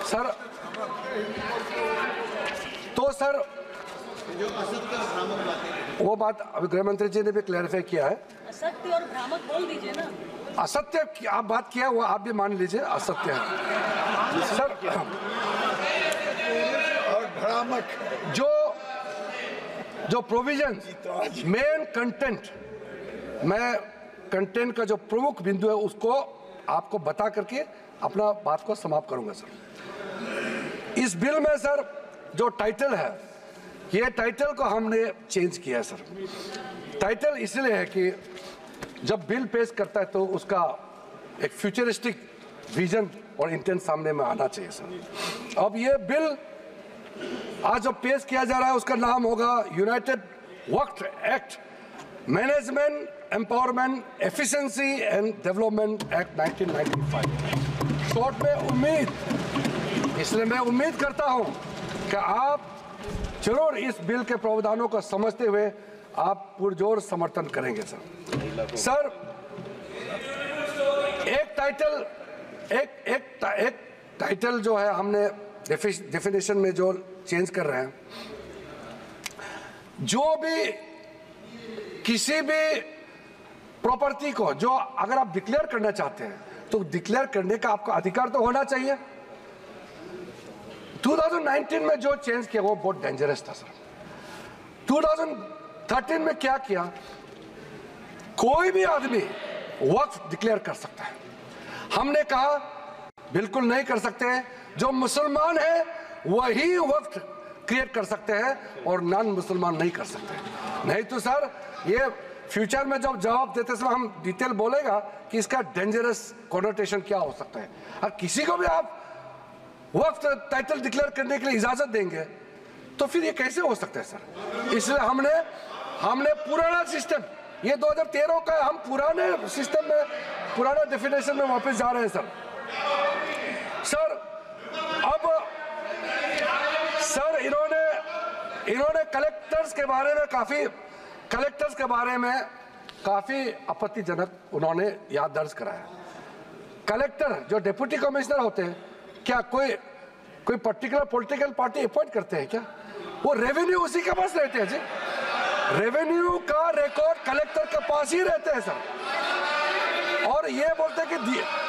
सर तो सर वो बात अभी गृह मंत्री जी ने भी क्लैरिफाई किया है, असत्य और भ्रामक बोल दीजिए ना। असत्य आप बात किया वो आप भी मान लीजिए असत्य है सर। और भ्रामक जो प्रोविजन मेन कंटेंट, मैं कंटेंट का जो प्रमुख बिंदु है उसको आपको बता करके अपना बात को समाप्त करूंगा सर। इस बिल में सर जो टाइटल है, ये टाइटल को हमने चेंज किया है सर। टाइटल इसलिए है कि जब बिल पेश करता है तो उसका एक फ्यूचरिस्टिक विजन और इंटेंट सामने में आना चाहिए सर। अब ये बिल आज जो पेश किया जा रहा है उसका नाम होगा United Waqf act, management empowerment efficiency and development act 1995। Short में उम्मीद, इसलिए मैं उम्मीद करता हूं कि आप जरूर इस बिल के प्रावधानों को समझते हुए आप पुरजोर समर्थन करेंगे सर। सर एक टाइटल जो है हमने डेफिनेशन में जो चेंज कर रहे हैं, जो भी किसी भी प्रॉपर्टी को जो अगर आप डिक्लेयर करना चाहते हैं तो डिक्लेयर करने का आपका अधिकार तो होना चाहिए। 2019 में जो चेंज किया वो बहुत डेंजरस था सर। 2013 में क्या किया, कोई भी आदमी वक्फ डिक्लेयर कर सकता है। हमने कहा बिल्कुल नहीं कर सकते हैं, जो मुसलमान है वही वक्फ क्रिएट कर सकते हैं और नॉन मुसलमान नहीं कर सकते। नहीं तो सर ये फ्यूचर में जब जवाब देते समय हम डिटेल बोलेगा कि इसका डेंजरस कॉनोटेशन क्या हो सकता है। और किसी को भी आप वक्त टाइटल डिक्लेयर करने के लिए इजाजत देंगे तो फिर ये कैसे हो सकता है सर। इसलिए हमने पुराना सिस्टम, ये 2013 का हम पुराने सिस्टम में, पुराना डेफिनेशन में वापस जा रहे हैं सर। अब सर इन्होंने कलेक्टर्स के बारे में काफी आपत्तिजनक उन्होंने याद दर्ज कराया। कलेक्टर जो डिप्टी कमिश्नर होते हैं, क्या कोई पर्टिकुलर पॉलिटिकल पार्टी अपॉइंट करते हैं क्या? वो रेवेन्यू उसी के पास रहते हैं जी। रेवेन्यू का रिकॉर्ड कलेक्टर के पास ही रहते हैं सर। और ये बोलते हैं कि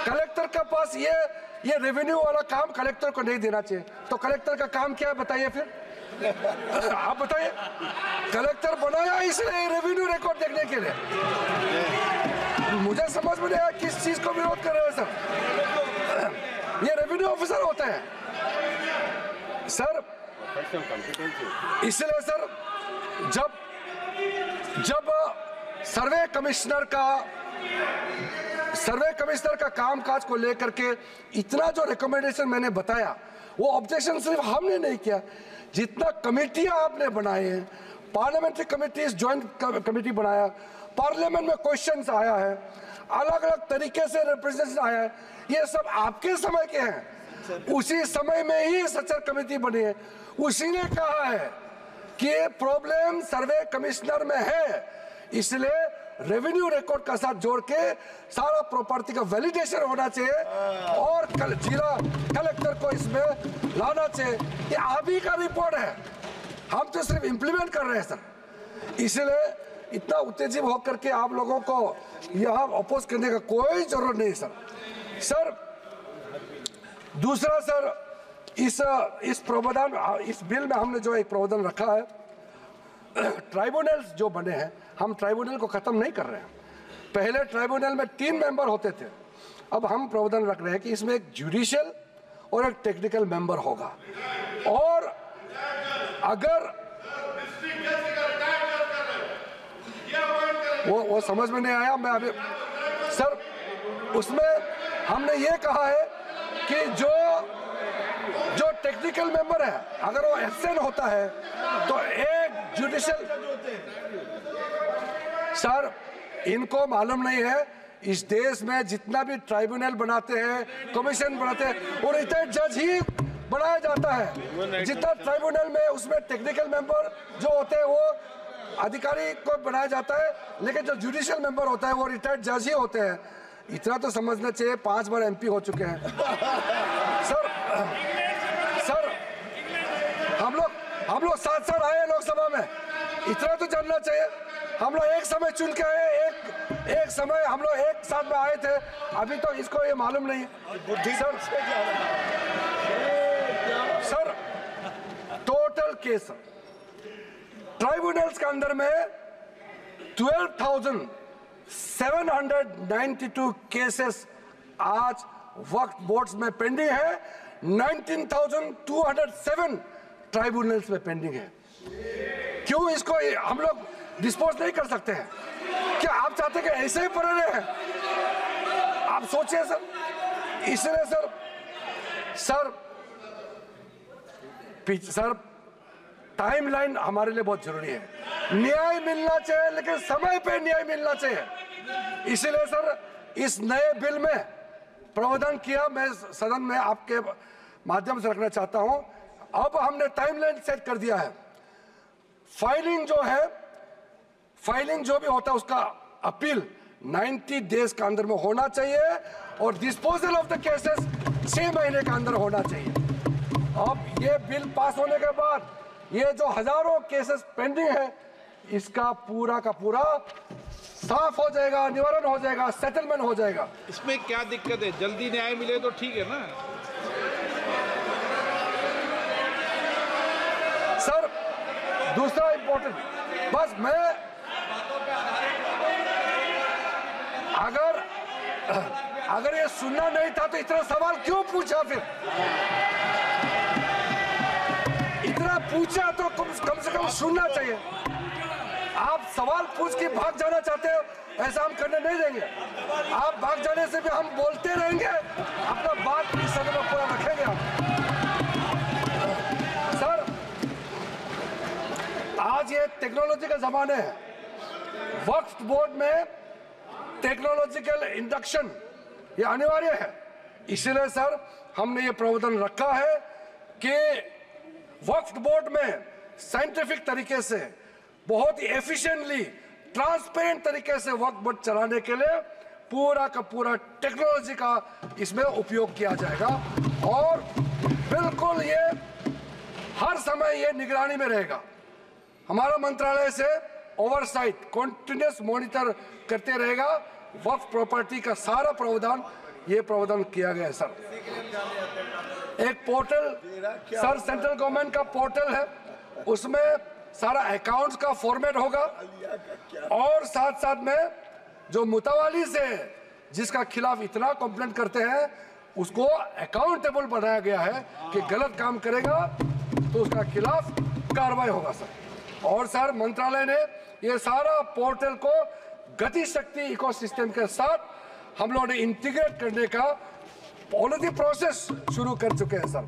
कलेक्टर के पास ये रेवेन्यू वाला काम कलेक्टर को नहीं देना चाहिए। तो कलेक्टर का काम क्या है बताइए फिर? आप बताइए। कलेक्टर बनाया इसलिए रेवेन्यू रिकॉर्ड देखने के लिए। मुझे समझ में नहीं आया किस चीज को विरोध कर रहे हैं सर। ये रेवेन्यू ऑफिसर होते हैं सर। इसलिए सर जब सर्वे कमिश्नर का सर्वे कमिश्नर का कामकाज को लेकर के इतना जो रिकमेंडेशन मैंने बताया, वो ऑब्जेक्शन सिर्फ हमने नहीं किया, जितना कमेटियां आपने बनाए हैं, पार्लियामेंट्री कमेटीज, ज्वाइंट कमेटी बनाया, पार्लियामेंट में क्वेश्चंस आया है, अलग अलग तरीके से रिप्रेजेंटेशन आया है, ये सब आपके समय के हैं। उसी समय में ही सचर कमेटी बनी है, उसी ने कहा है कि ये प्रॉब्लम सर्वे कमिश्नर में है, इसलिए रेवेन्यू रिकॉर्ड का साथ जोड़ के सारा प्रॉपर्टी का वैलिडेशन होना चाहिए और जिला कलेक्टर को इसमें लाना चाहिए। ये आप ही का रिपोर्ट है, हम तो सिर्फ इंप्लीमेंट कर रहे हैं सर। इसलिए इतना उत्तेजित होकर के आप लोगों को यहाँ अपोज करने का कोई जरूरत नहीं सर। सर दूसरा सर, इस प्रावधान, इस बिल में हमने जो एक प्रावधान रखा है, ट्राइब्यूनल्स जो बने हैं, हम ट्राइब्यूनल को खत्म नहीं कर रहे हैं। पहले ट्राइब्यूनल में 3 मेंबर होते थे, अब हम प्रावधान रख रहे हैं कि इसमें एक जुडिशियल और एक टेक्निकल मेंबर होगा। और अगर वो समझ में नहीं आया, मैं अभी सर उसमें हमने ये कहा है कि जो टेक्निकल मेंबर है, अगर वो एब्सेंट होता है तो एक जुडिशियल, सर इनको मालूम नहीं है इस देश में जितना भी ट्राइब्यूनल बनाते हैं, कमीशन बनाते हैं, वो रिटायर्ड जज ही बनाया जाता है। जितना ट्राइब्यूनल में उसमें टेक्निकल मेंबर जो होते हैं वो अधिकारी को बनाया जाता है, लेकिन जो जुडिशियल मेंबर होता है वो रिटायर्ड जज ही होते हैं। इतना तो समझना चाहिए, 5 बार MP हो चुके हैं सर। हम लोग साथ साथ आए लोकसभा में, इतना तो जानना चाहिए। हम लोग एक समय चुन के आए, एक समय हम लोग एक साथ में आए थे, अभी तो इसको ये मालूम नहीं सर। टोटल केस ट्राइब्यूनल्स के अंदर में 12,792 केसेस आज वक्फ बोर्ड्स में पेंडिंग है, 19,207 ट्राइब्यूनल्स में पेंडिंग है। क्यों इसको हम लोग डिस्पोज नहीं कर सकते हैं? क्या आप चाहते हैं कि ऐसे ही पड़े रहे हैं? आप सोचिए सर। इसलिए सर टाइमलाइन हमारे लिए बहुत जरूरी है। न्याय मिलना चाहिए, लेकिन समय पे न्याय मिलना चाहिए। इसलिए सर इस नए बिल में प्रावधान किया, मैं सदन में आपके माध्यम से रखना चाहता हूं। अब हमने टाइमलाइन सेट कर दिया है। फाइलिंग जो भी होता है उसका अपील 90 डेज के अंदर में होना चाहिए और डिस्पोजल ऑफ द केसेस 6 महीने के अंदर होना चाहिए। अब ये बिल पास होने के बाद ये जो हजारों केसेस पेंडिंग है, इसका पूरा का पूरा साफ हो जाएगा, निवारण हो जाएगा, सेटलमेंट हो जाएगा। इसमें क्या दिक्कत है? जल्दी न्याय मिले तो ठीक है ना सर। दूसरा इंपॉर्टेंट, बस मैं अगर ये सुनना नहीं था तो इतना सवाल क्यों पूछा? फिर इतना पूछा तो कम से कम सुनना चाहिए। आप सवाल पूछ के भाग जाना चाहते हो, ऐसा हम करने नहीं देंगे। आप भाग जाने से भी हम बोलते रहेंगे, अपना बात इस सदन में पूरा रखेंगे हम। सर आज ये टेक्नोलॉजी का जमाना है, वक्फ बोर्ड में टेक्नोलॉजिकल इंडक्शन ये अनिवार्य है। इसलिए सर हमने ये प्रावधान रखा है कि वक्फ बोर्ड में साइंटिफिक तरीके से, बहुत ही एफिशिएंटली, ट्रांसपेरेंट तरीके से वक्फ बोर्ड चलाने के लिए पूरा का पूरा टेक्नोलॉजी का इसमें उपयोग किया जाएगा और बिल्कुल ये हर समय ये निगरानी में रहेगा। हमारा मंत्रालय से ओवरसाइट, कॉन्टिन्यूस मॉनिटर करते रहेगा। वक्फ प्रॉपर्टी का सारा प्रावधान ये प्रावधान किया गया है सर। एक पोर्टल सर, सेंट्रल गवर्नमेंट का पोर्टल है, उसमें सारा अकाउंट्स का फॉर्मेट होगा और साथ साथ में जो मुतवाली से जिसका खिलाफ इतना कंप्लेंट करते हैं उसको अकाउंटेबल बनाया गया है कि गलत काम करेगा तो उसका खिलाफ कार्रवाई होगा सर। और सर मंत्रालय ने ये सारा पोर्टल को गति शक्ति इकोसिस्टम के साथ हम लोगों ने इंटीग्रेट करने का ऑलरेडी प्रोसेस शुरू कर चुके हैं सर।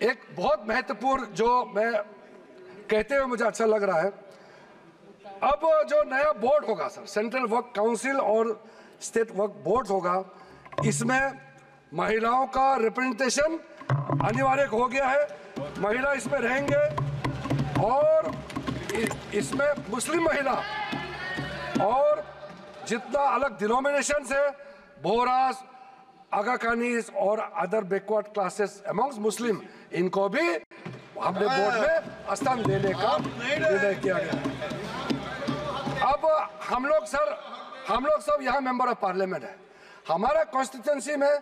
एक बहुत महत्वपूर्ण जो मैं कहते हुए मुझे अच्छा लग रहा है, अब जो नया बोर्ड होगा सर, सेंट्रल वर्क काउंसिल और स्टेट वर्क बोर्ड होगा, इसमें महिलाओं का रिप्रेजेंटेशन अनिवार्य हो गया है। महिला इसमें रहेंगे और इसमें मुस्लिम महिला और जितना अलग डिनोमिनेशंस है, बोहरास, आगा खानीज और अदर बैकवर्ड क्लासेस अमंग्स मुस्लिम, इनको भी हमने बोर्ड में स्थान देने का निर्णय किया गया। अब हम लोग सब यहाँ मेंबर ऑफ पार्लियामेंट है। हमारा कॉन्स्टिट्यूंसी में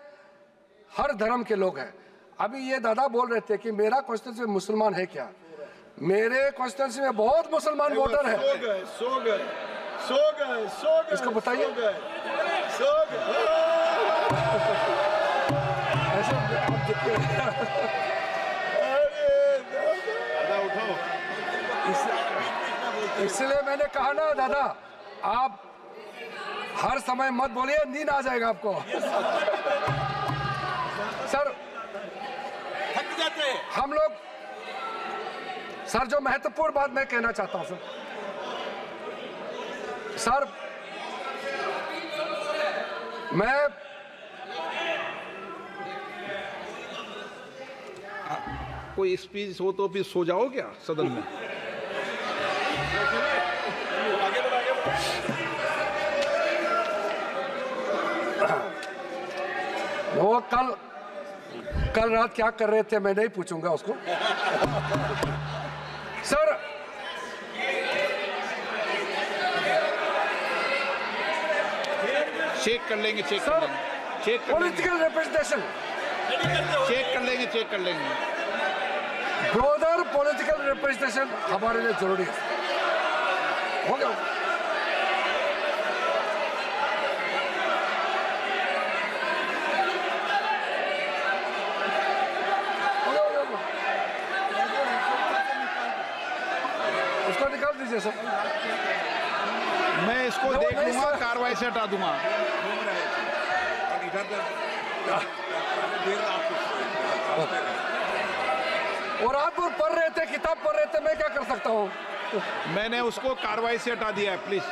हर धर्म के लोग हैं। अभी ये दादा बोल रहे थे कि मेरा कॉन्स्टिट्यूंसी में मुसलमान है क्या? मेरे कॉन्स्टिट्यूंसी में बहुत मुसलमान वोटर है। इसको बताइए। इसलिए मैंने कहा ना दादा, आप हर समय मत बोलिए, नींद आ जाएगा आपको। सर हम लोग सर जो महत्वपूर्ण बात मैं कहना चाहता हूं सर, मैं कोई स्पीच हो तो फिर सो जाओ क्या सदन में? वो कल रात क्या कर रहे थे मैं नहीं पूछूंगा उसको। सर चेक कर लेंगे, पॉलिटिकल रिप्रेजेंटेशन चेक कर लेंगे। ब्रोदर पॉलिटिकल रिप्रेजेंटेशन हमारे लिए जरूरी है। हो गया? उसको निकाल दीजिए सर। मैं इसको देख लूंगा, कार्रवाई से हटा दूंगा। और आप लोग पढ़ रहे थे, किताब पढ़ रहे थे, मैं क्या कर सकता हूँ? मैंने उसको कार्रवाई से हटा दिया है। प्लीज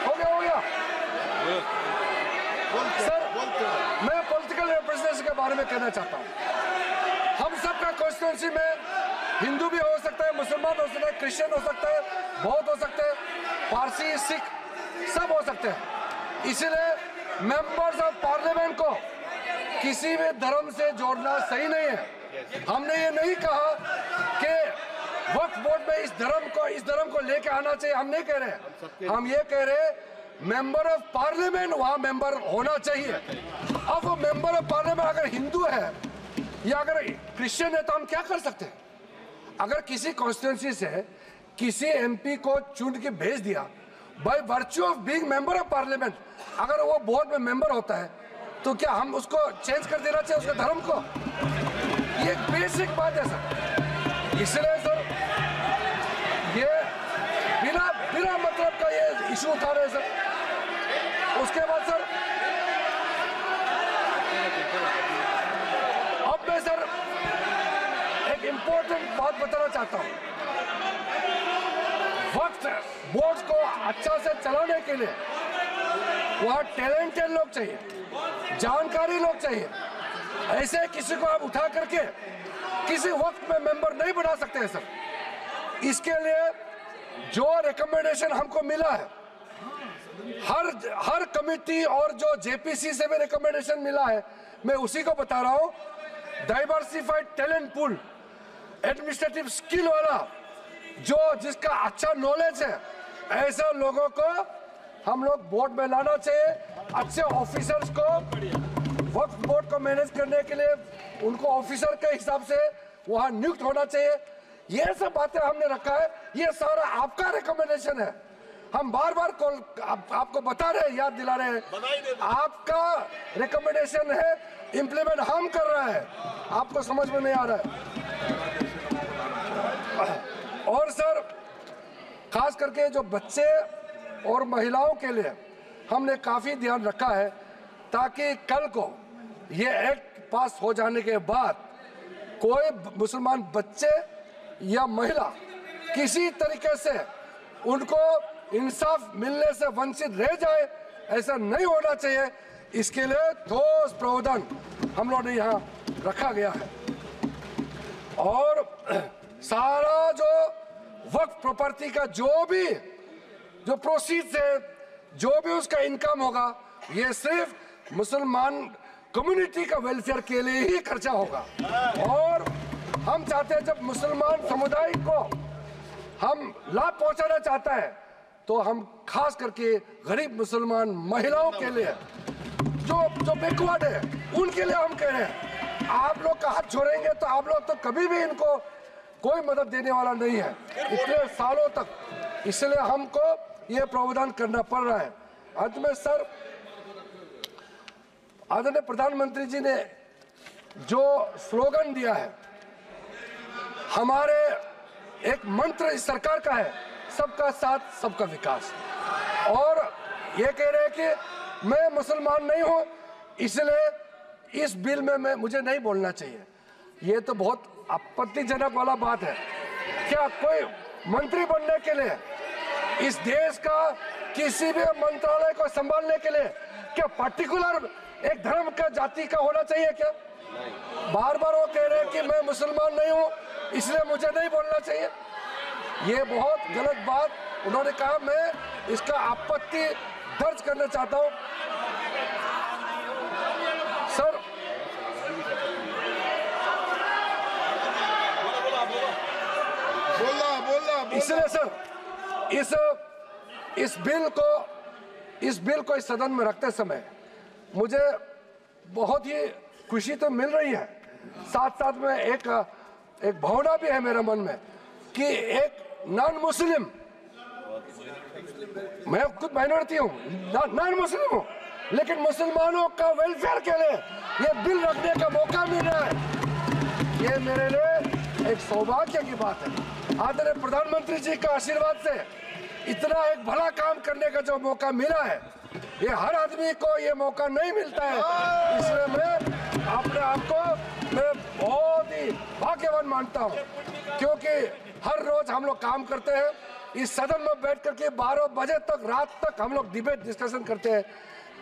हो गया। सर मैं पॉलिटिकल रिप्रेजेंटेशन के बारे में कहना चाहता हूँ। हम सबका कॉन्स्टिट्यूंसी में हिंदू भी हो सकता है, मुसलमान हो सकता है, क्रिश्चियन हो सकता है, बौद्ध हो सकते हैं, पारसी, सिख सब हो सकते हैं। इसलिए मेंबर्स ऑफ पार्लियामेंट को किसी भी धर्म से जोड़ना सही नहीं है। हमने ये नहीं कहा कि वक्फ बोर्ड में इस धर्म को लेके आना चाहिए, हम नहीं कह रहे। हम ये कह रहे मेंबर ऑफ पार्लियामेंट वहां मेंबर होना चाहिए। अब वो मेंबर ऑफ पार्लियामेंट अगर हिंदू है या अगर क्रिश्चियन है तो हम क्या कर सकते हैं? अगर किसी कॉन्स्टिट्यूंसी से किसी एमपी को चुन के भेज दिया by virtue of being member of parliament, अगर वो बोर्ड में मेंबर होता है तो क्या हम उसको चेंज कर देना चाहिए उसके धर्म को? ये बेसिक बात है सर। इसलिए सर ये बिना मतलब का ये इशू उठा रहे हैं सर। उसके बाद सर अब मैं सर एक इंपॉर्टेंट बात बताना चाहता हूं। वक्त बोर्ड को अच्छा से चलाने के लिए वहां टैलेंटेड लोग चाहिए, जानकारी लोग चाहिए। ऐसे किसी को आप उठा करके किसी वक्त में मेंबर नहीं बना सकते हैं सर। इसके लिए जो रिकमेंडेशन हमको मिला है, हर कमिटी और जो जेपीसी से भी रिकमेंडेशन मिला है, मैं उसी को बता रहा हूं। Diversified talent pool, administrative skill वाला, जो जिसका अच्छा नॉलेज है, ऐसे लोगों को हम लोग बोर्ड में लाना चाहिए। अच्छे ऑफिसर्स को वक्फ बोर्ड को मैनेज करने के लिए उनको ऑफिसर के हिसाब से वहां नियुक्त होना चाहिए। ये सब बातें हमने रखा है, ये सारा आपका रिकमेंडेशन है। हम बार बार कॉल आपको बता रहे हैं, याद दिला रहे हैं, आपका रिकमेंडेशन है, इंप्लीमेंट हम कर रहे हैं, आपको समझ में नहीं आ रहा है। और सर खास करके जो बच्चे और महिलाओं के लिए हमने काफी ध्यान रखा है, ताकि कल को ये एक्ट पास हो जाने के बाद कोई मुसलमान बच्चे या महिला किसी तरीके से उनको इंसाफ मिलने से वंचित रह जाए, ऐसा नहीं होना चाहिए। इसके लिए ठोस प्रावधान हम लोगों ने यहाँ रखा गया है। और सारा जो वक्फ प्रॉपर्टी का जो प्रोसीड्स है, जो भी उसका इनकम होगा, ये सिर्फ मुसलमान कम्युनिटी का वेलफेयर के लिए ही खर्चा होगा। और हम चाहते हैं, जब मुसलमान समुदाय को हम लाभ पहुंचाना चाहता है, तो हम खास करके गरीब मुसलमान महिलाओं के लिए जो बैकवर्ड है, उनके लिए हम कह रहे हैं, आप लोग का हाथ छोड़ेंगे तो आप लोग तो कभी भी इनको कोई मदद देने वाला नहीं है इतने सालों तक, इसलिए हमको ये प्रावधान करना पड़ रहा है। अंत में सर, आदरणीय प्रधानमंत्री जी ने जो स्लोगन दिया है, हमारे एक मंत्र इस सरकार का है, सबका साथ सबका विकास। और ये कह रहे हैं कि मैं मुसलमान नहीं हूं, इसलिए इस बिल में मुझे नहीं बोलना चाहिए। ये तो बहुत आपत्तिजनक वाला बात है। क्या कोई मंत्री बनने के लिए, इस देश का किसी भी मंत्रालय को संभालने के लिए, क्या पर्टिकुलर एक धर्म का, जाति का होना चाहिए क्या? बार बार वो कह रहे हैं कि मैं मुसलमान नहीं हूं, इसलिए मुझे नहीं बोलना चाहिए। ये बहुत गलत बात उन्होंने कहा। मैं इसका आपत्ति दर्ज करना चाहता हूं। सर, इसलिए सर इस बिल को इस सदन में रखते समय मुझे बहुत ही खुशी तो मिल रही है, साथ साथ में एक भावना भी है मेरे मन में कि एक नॉन मुस्लिम, मैं खुद माइनॉरिटी हूँ, नॉन मुस्लिम हूँ, लेकिन मुसलमानों का वेलफेयर के लिए ये बिल रखने का मौका मिल रहा है। ये मेरे लिए एक सौभाग्य की बात है। आदरणीय प्रधानमंत्री जी का आशीर्वाद से इतना एक भला काम करने का जो मौका मिला है, ये हर आदमी को ये मौका नहीं मिलता है। इसलिए मैं अपने आप को मैं बहुत ही भाग्यवान मानता हूँ, क्योंकि हर रोज हम लोग काम करते हैं, इस सदन में बैठ करके 12 बजे तक, रात तक हम लोग डिबेट डिस्कशन करते हैं।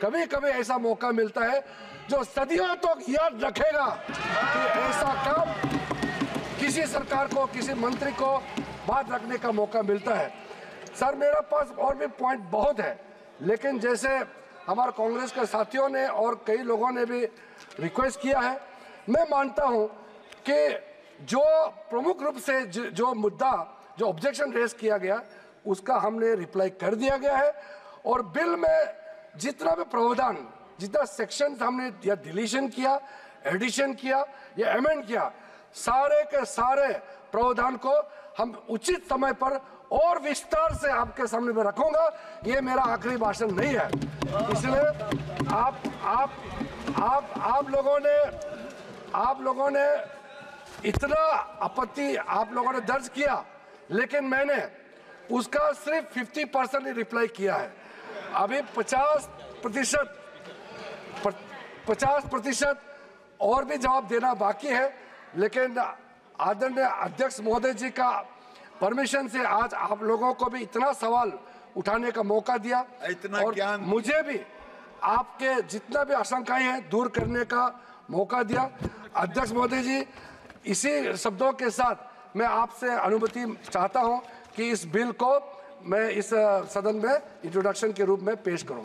कभी कभी ऐसा मौका मिलता है जो सदियों तक याद रखेगा कि ऐसा काम किसी सरकार को, किसी मंत्री को बात रखने का मौका मिलता है। सर, मेरे पास और भी पॉइंट बहुत है, लेकिन जैसे हमारे कांग्रेस के साथियों ने और कई लोगों ने भी रिक्वेस्ट किया है, मैं मानता हूं कि जो प्रमुख रूप से जो मुद्दा, जो ऑब्जेक्शन रेज किया गया, उसका हमने रिप्लाई कर दिया गया है। और बिल में जितना भी प्रावधान, जितना सेक्शन हमने या डिलीशन किया, एडिशन किया या अमेंड किया, सारे के सारे प्रावधान को हम उचित समय पर और विस्तार से आपके सामने में रखूंगा। ये मेरा आखिरी भाषण नहीं है, इसलिए आप लोगों ने इतना आपत्ति आप लोगों ने दर्ज किया, लेकिन मैंने उसका सिर्फ 50% ही रिप्लाई किया है। अभी 50% और भी जवाब देना बाकी है, लेकिन आदरणीय अध्यक्ष महोदय जी का परमिशन से आज आप लोगों को भी इतना सवाल उठाने का मौका दिया, और मुझे भी आपके जितना भी आशंकाएं हैं दूर करने का मौका दिया। अध्यक्ष महोदय जी, इसी शब्दों के साथ मैं आपसे अनुमति चाहता हूं कि इस बिल को मैं इस सदन में इंट्रोडक्शन के रूप में पेश करूं।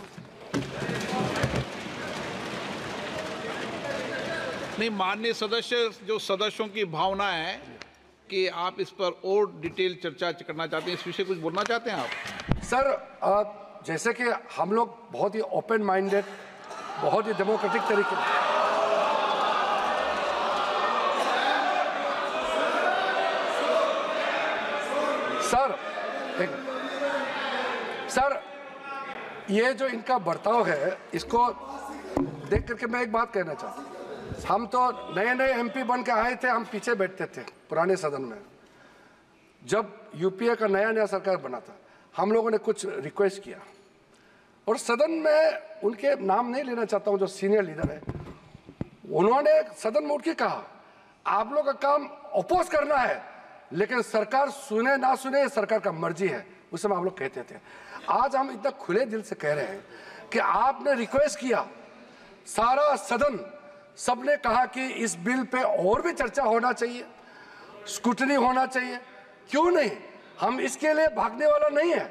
नहीं, माननीय सदस्य, जो सदस्यों की भावना है कि आप इस पर और डिटेल चर्चा करना चाहते हैं, इस विषय कुछ बोलना चाहते हैं आप? सर, जैसे कि हम लोग बहुत ही ओपन माइंडेड, बहुत ही डेमोक्रेटिक तरीके, सर सर, ये जो इनका बर्ताव है, इसको देख करके मैं एक बात कहना चाहता हूँ। हम तो नए नए एमपी बन के आए थे, हम पीछे बैठते थे पुराने सदन में। जब यूपीए का नया नया सरकार बना था, हम लोगों ने कुछ रिक्वेस्ट किया और सदन में उनके नाम नहीं लेना चाहता हूँ, जो सीनियर लीडर है, उन्होंने सदन में उठ के कहा, आप लोग का काम अपोज करना है, लेकिन सरकार सुने ना सुने सरकार का मर्जी है। उस समय आप लोग कहते थे। आज हम इतना खुले दिल से कह रहे हैं कि आपने रिक्वेस्ट किया, सारा सदन सबने कहा कि इस बिल पे और भी चर्चा होना चाहिए, स्क्रूटनी होना चाहिए। क्यों नहीं? हम इसके लिए भागने वाला नहीं है,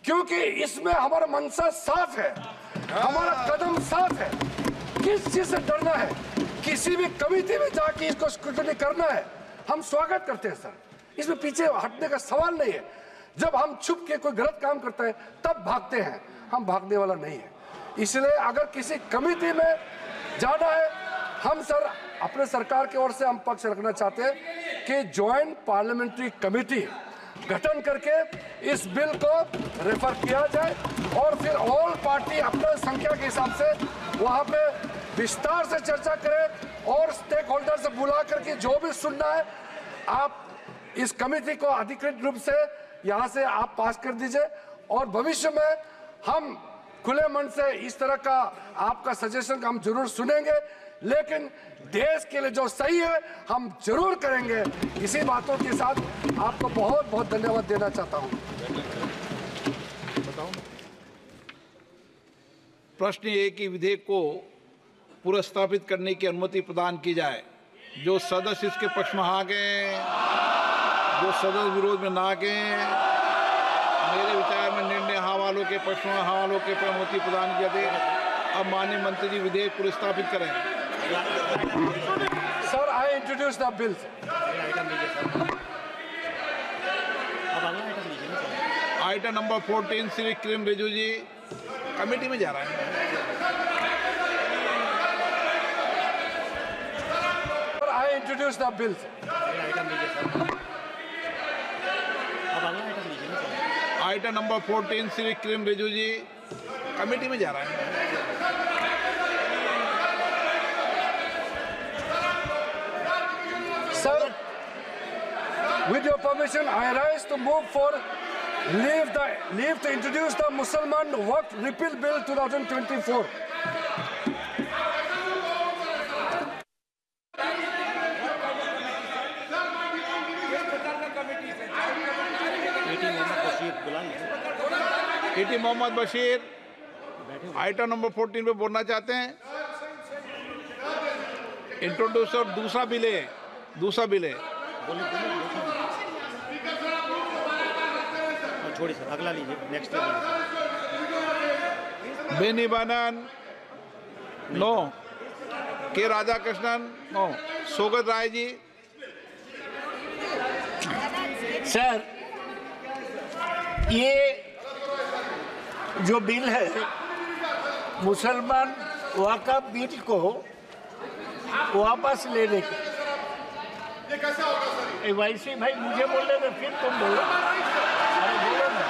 क्योंकि इसमें हमारा मंशा साफ है, हमारा कदम साफ है। किस चीज से डरना है? किसी भी कमेटी में जाके इसको स्क्रूटनी करना है, हम स्वागत करते हैं सर, इसमें पीछे हटने का सवाल नहीं है। जब हम छुप के कोई गलत काम करता है तब भागते हैं, हम भागने वाला नहीं है। इसलिए अगर किसी कमेटी में जाना है, हम सर अपने सरकार की ओर से हम पक्ष रखना चाहते हैं कि ज्वाइंट पार्लियामेंट्री कमेटी गठन करके इस बिल को रेफर किया जाए और फिर ऑल पार्टी अपने संख्या के हिसाब से वहां पे विस्तार से चर्चा करें और स्टेक होल्डर से बुला करके जो भी सुनना है, आप इस कमेटी को अधिकृत रूप से यहाँ से आप पास कर दीजिए। और भविष्य में हम खुले मन से इस तरह का आपका सजेशन हम जरूर सुनेंगे, लेकिन देश के लिए जो सही है हम जरूर करेंगे। इसी बातों के साथ आपको बहुत बहुत धन्यवाद देना चाहता हूं। प्रश्न ये कि विधेयक को पुनर्स्थापित करने की अनुमति प्रदान की जाए। जो सदस्य इसके पक्ष में आ गए, जो सदस्य विरोध में ना गए, मेरे विचार में निर्णय हाँ वालों के पक्ष में, हाँ वालों के अनुमति प्रदान किया दे। अब माननीय मंत्री जी विधेयक पुनर्स्थापित करें। Sir, I introduce the bill. Item number 14 Shri Kiren Rijiju ji, committee में जा रहा है। Sir, I introduce the bill. Item number 14 Shri Kiren Rijiju ji, committee में जा रहा है। Sir, with your permission, I rise to move for leave to introduce the Mussalman Waqf Repeal Bill 2024. E T Mohammed Basheer item number 14 पे बोलना चाहते हैं। इंट्रोड्यूसर दूसरा बिल है, दूसरा बिल है। छोड़िए सर, अगला लीजिए, नेक्स्ट बेनी बानन नो, के राधाकृष्णन नो, सोगत राय जी। सर, ये जो बिल है मुसलमान वक़्फ़ बिल को वापस लेने की, वैसे भाई मुझे बोले तो फिर तुम बोलो। अरे बोलो ना।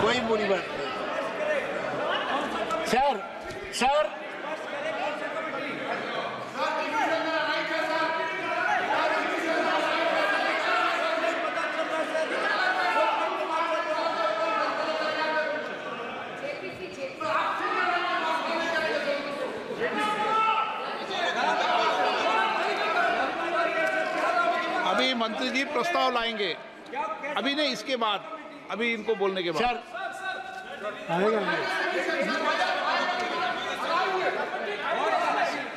कोई बुरी बात नहीं। सर अभी मंत्री जी प्रस्ताव लाएंगे, अभी नहीं, इसके बाद, अभी इनको बोलने के बाद।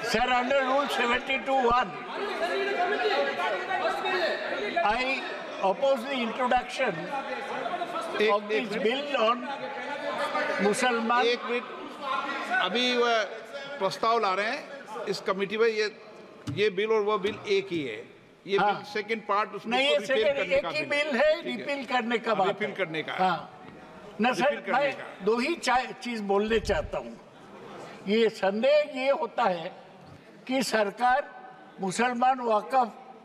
Sir, under Rule 72(1), I oppose the introduction of this bill on मुसलमान। एक मिनट, अभी प्रस्ताव ला रहे हैं इस कमेटी में। ये बिल और वो बिल एक ही है। ये सेकंड पार्ट नहीं, ये सेकंड एक ही बिल है, रिपील करने का बात, रिपील करने का। हाँ न सर, मैं दो ही चीज बोलने चाहता हूँ। ये संदेह ये होता है कि सरकार मुसलमान वक्फ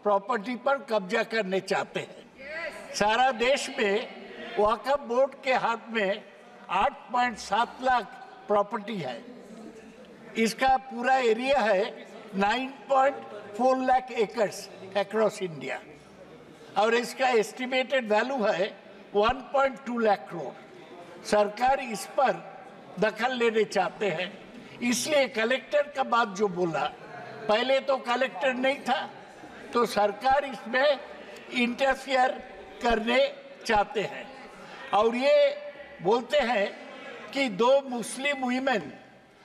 प्रॉपर्टी पर कब्जा करने चाहते हैं। सारा देश में वक्फ बोर्ड के हाथ में 8.7 लाख प्रॉपर्टी है। इसका पूरा एरिया है 9.4 लाख एकर्स अक्रॉस इंडिया और इसका एस्टिमेटेड वैल्यू है 1.2 लाख करोड़। सरकार इस पर दखल लेने चाहते हैं, इसलिए कलेक्टर का बात जो बोला, पहले तो कलेक्टर नहीं था, तो सरकार इसमें इंटरफियर करने चाहते हैं और ये बोलते हैं कि 2 मुस्लिम वीमेन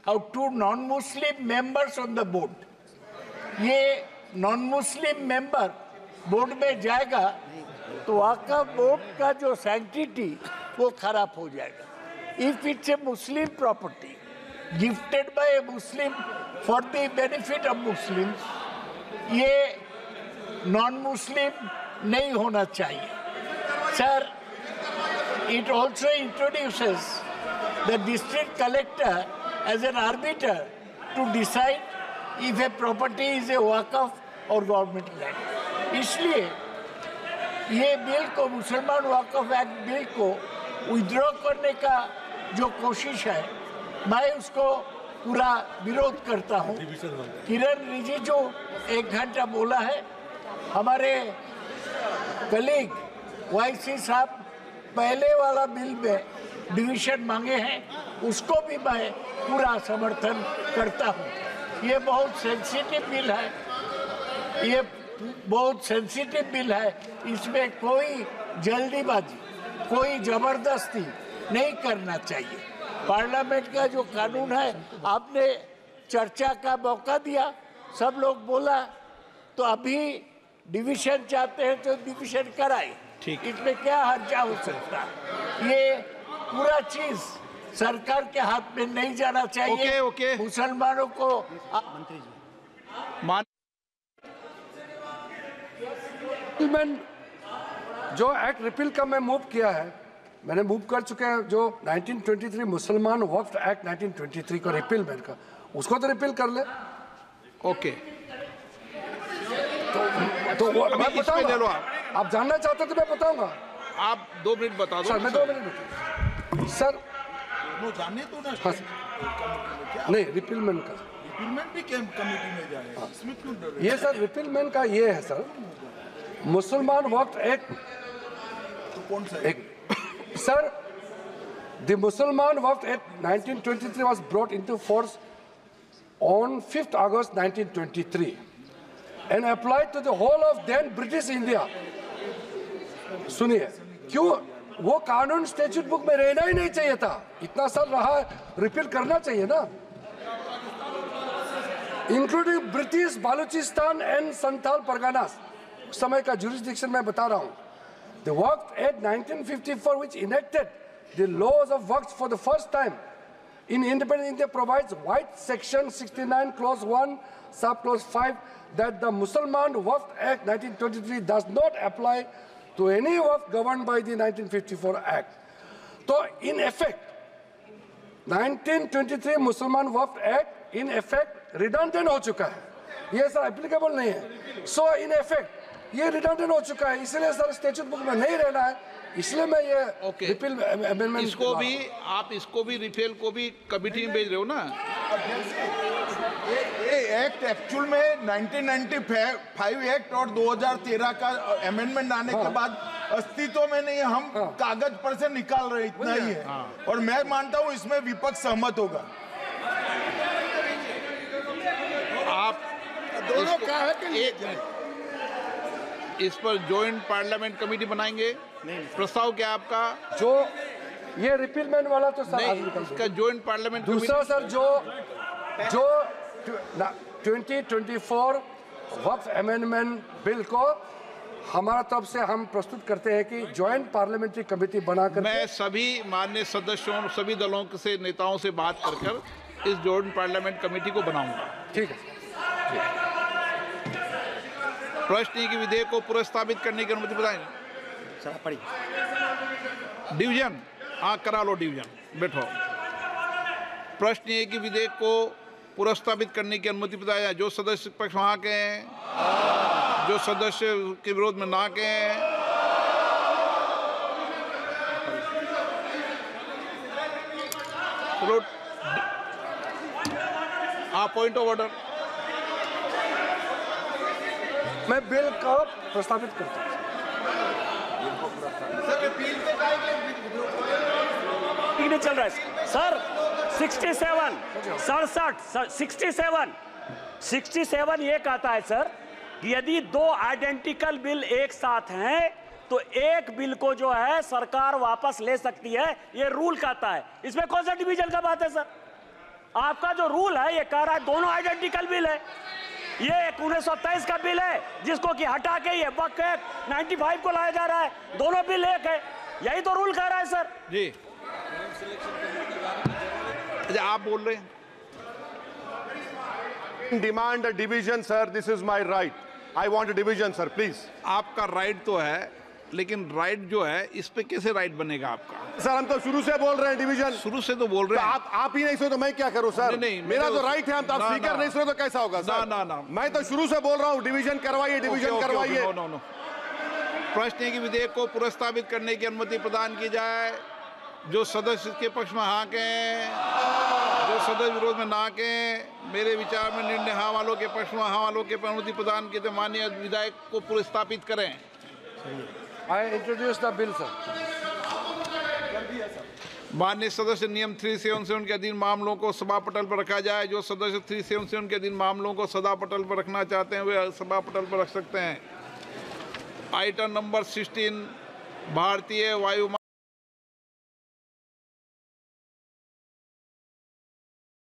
और 2 non Muslim members on the board. ये नॉन मुस्लिम मेंबर बोर्ड में जाएगा तो वक्फ बोर्ड का जो सैंक्टिटी वो खराब हो जाएगा। If it's a Muslim property gifted bye A Muslim for the benefit of Muslim, ये नॉन मुस्लिम नहीं होना चाहिए। Sir, it also introduces the district collector as an arbiter to decide if a property is a waqf or government land। इसलिए ये bill को, मुसलमान वक्फ act bill को withdraw करने का जो कोशिश है, मैं उसको पूरा विरोध करता हूँ। किरण रिजिजू 1 घंटा बोला है, हमारे कलीग वाईसी साहब पहले वाला बिल में डिवीजन मांगे हैं, उसको भी मैं पूरा समर्थन करता हूँ। ये बहुत सेंसिटिव बिल है, ये बहुत सेंसिटिव बिल है, इसमें कोई जल्दीबाजी, कोई जबरदस्ती नहीं करना चाहिए। पार्लियामेंट का जो कानून है, आपने चर्चा का मौका दिया, सब लोग बोला, तो अभी डिवीजन चाहते हैं तो डिवीजन कराए, इसमें क्या हर्जा हो सकता है। ये पूरा चीज सरकार के हाथ में नहीं जाना चाहिए। ओके। मुसलमानों को मंत्री जी जो एक्ट रिपील का मैं मूव किया है, मैंने मूव कर चुके हैं जो 1923 मुसलमान वक्फ एक्ट 1923 को रिपीलमेंट का, उसको तो रिपील कर ले। ओके, तो मैं बताऊंगा, आप जानना चाहते तो मैं बताऊंगा। आप 2 मिनट बता दो। सर मैं 2 मिनट सर वो जाने तो ना। हाँ, नहीं, रिपीलमेंट का रिपीलमेंट भी कमेटी में जाएगा, इसमें क्यों डर रहे हैं? ये सर रिपीलमेंट का ये है सर, मुसलमान वक्फ एक्ट कौन सा एक सर, द मुसलमान वक्फ act 1923 was brought into force on 5th August 1923 and applied to the whole of then British India। सुनिए, क्यों वो कानून स्टैट्यूट बुक में रहना ही नहीं चाहिए था, इतना साल रहा, रिपील करना चाहिए ना। Including British Baluchistan and Santhal Parganas, समय का जुरिस्डिक्शन मैं बता रहा हूँ। The Waqf Act 1954, which enacted the laws of Waqf for the first time in independent India, provides White Section 69 Clause 1 Subclause 5 that the Mussalman Waqf Act 1923 does not apply to any Waqf governed by the 1954 Act। तो in effect 1923 मुसलमान वक्फ act in effect redundant हो चुका है, ये sir applicable नहीं है। सो in effect ये redundant हो चुका है, इसलिए सर स्टैट्यूट बुक में नहीं रहना है, इसलिए मैं ये रिपील अमेंडमेंट इसको भी, आप इसको भी रिपील को भी कमेटी में भेज रहे हो ना। ये एक्ट एक्चुअल में 1995 एक्ट और 2013 का अमेंडमेंट आने के बाद अस्तित्व में नहीं, हम कागज पर से निकाल रहे, इतना ही है। और मैं मानता हूं इसमें विपक्ष सहमत होगा। आप दोनों कहा कि इस पर जॉइंट पार्लियामेंट कमेटी बनाएंगे, प्रस्ताव क्या आपका? जो ये रिपीलमेंट वाला तो सर इसका जॉइंट पार्लियामेंट दूसरा सर जो 2024 वक्फ अमेंडमेंट बिल को हमारा तरफ से हम प्रस्तुत करते हैं कि ज्वाइंट पार्लियामेंट्री कमेटी बनाकर मैं सभी माननीय सदस्यों, सभी दलों से नेताओं से बात कर इस जॉइंट पार्लियामेंट कमेटी को बनाऊंगा। ठीक है। प्रश्न है कि विधेयक को पुनर्स्थापित करने की अनुमति प्रदान। डिवीजन, हाँ करा लो डिवीजन, बैठो। प्रश्न है कि विधेयक को पुनर्स्थापित करने की अनुमति प्रदान जाए। जो सदस्य पक्ष वहां के हैं, जो सदस्य के विरोध में ना के हैं, चलो। हाँ, पॉइंट ऑफ ऑर्डर। मैं बिल को प्रस्तावित करता हूँ। नहीं चल रहा है सर। 67 67 ये कहता है सर कि यदि दो आइडेंटिकल बिल एक साथ हैं तो एक बिल को जो है सरकार वापस ले सकती है, ये रूल कहता है। इसमें कौन सा डिवीजन का बात है सर? आपका जो रूल है ये कह रहा है दोनों आइडेंटिकल बिल है। ये 1923 का बिल है जिसको कि हटा के ये वक्त 95 को लाया जा रहा है, दोनों बिल एक है। यही तो रूल कह रहा है सर जी। अच्छा, आप बोल रहे हैं demand division sir, this is my right, I want a division sir please. आपका राइट तो है, लेकिन राइट जो है इस पे कैसे राइट बनेगा आपका? सर हम तो शुरू से बोल रहे हैं डिवीजन, शुरू से तो बोल रहे हैं। आप ही नहीं सुने तो मैं क्या करूं सर? नहीं, मेरा तो राइट है, हम तो आप स्पीकर नहीं सुने तो कैसा होगा सर? ना, मैं तो शुरू से बोल रहा हूं डिवीजन करवाइए, डिवीजन करवाइए। नो। प्रश्न है कि विधेयक को पुनर्स्थापित करने की अनुमति प्रदान की जाए। जो सदस्य इसके पक्ष में हाँ के, जो सदस्य विरोध में ना के, मेरे विचार में निर्णय हाँ वालों के पक्ष में हाँ वालों के अनुमति प्रदान की, तो माननीय विधेयक को पुनर्स्थापित करें। आई इंट्रोड्यूस द बिल सर। माननीय सदस्य नियम 377 के अधीन मामलों को सभा पटल पर रखा जाए। जो सदस्य 377 के अधीन मामलों को सभा पटल पर रखना चाहते हैं वे सभा पटल पर रख सकते हैं। आइटम नंबर 16 भारतीय वायु